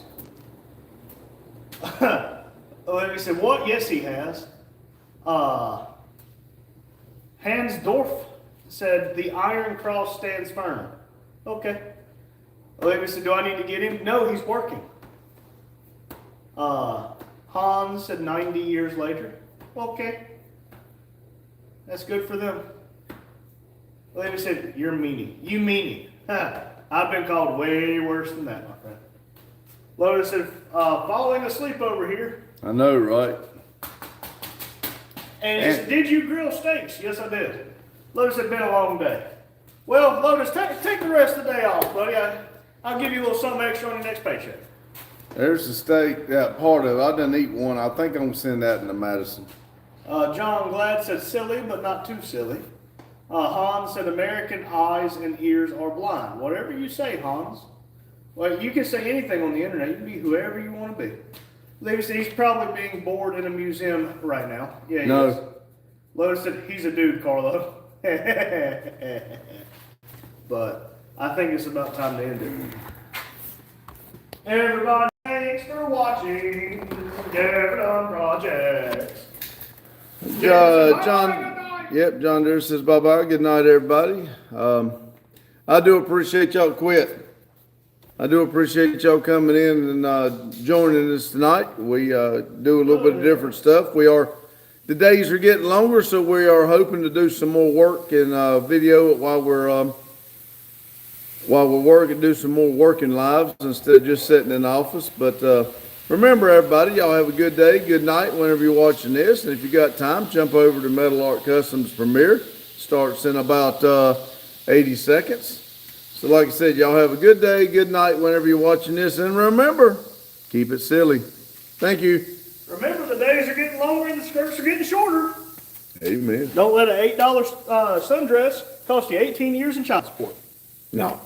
Olivia said, what? Yes, he has. Hans Dorf said, the Iron Cross stands firm. Okay. Olivia said, do I need to get him? No, he's working. Hans said 90 years later. Okay. That's good for them. Olivia said, you're meanie. You meanie. I've been called way worse than that, my friend. Lotus said, falling asleep over here. I know, right? And he said, did you grill steaks? Yes, I did. Lotus said, been a long day. Well, Lotus, take the rest of the day off, buddy. I'll give you a little something extra on your next paycheck. There's the steak, that part of it. I didn't eat one. I think I'm going to send that into Madison. John Glad said, silly, but not too silly. Hans said, American eyes and ears are blind. Whatever you say, Hans. Well, you can say anything on the internet. You can be whoever you want to be. Lotus said, he's probably being bored in a museum right now. Yeah, he is. Lotus said, he's a dude, Carlo. But I think it's about time to end it. Everybody, thanks for watching Never Done Projects. John Deere says bye-bye. Good night, everybody. I do appreciate y'all quit. I do appreciate y'all coming in and joining us tonight. We do a little bit of different stuff. The days are getting longer, so we are hoping to do some more work in video while we're working, do some more working lives instead of just sitting in the office. But remember, everybody, y'all have a good day, good night whenever you're watching this. And if you got time, jump over to Metal Art Customs Premiere. Starts in about 80 seconds. So like I said, y'all have a good day, good night whenever you're watching this. And remember, keep it silly. Thank you. Remember, the days are getting longer and the skirts are getting shorter. Amen. Don't let an $8 sundress cost you 18 years in child support. No.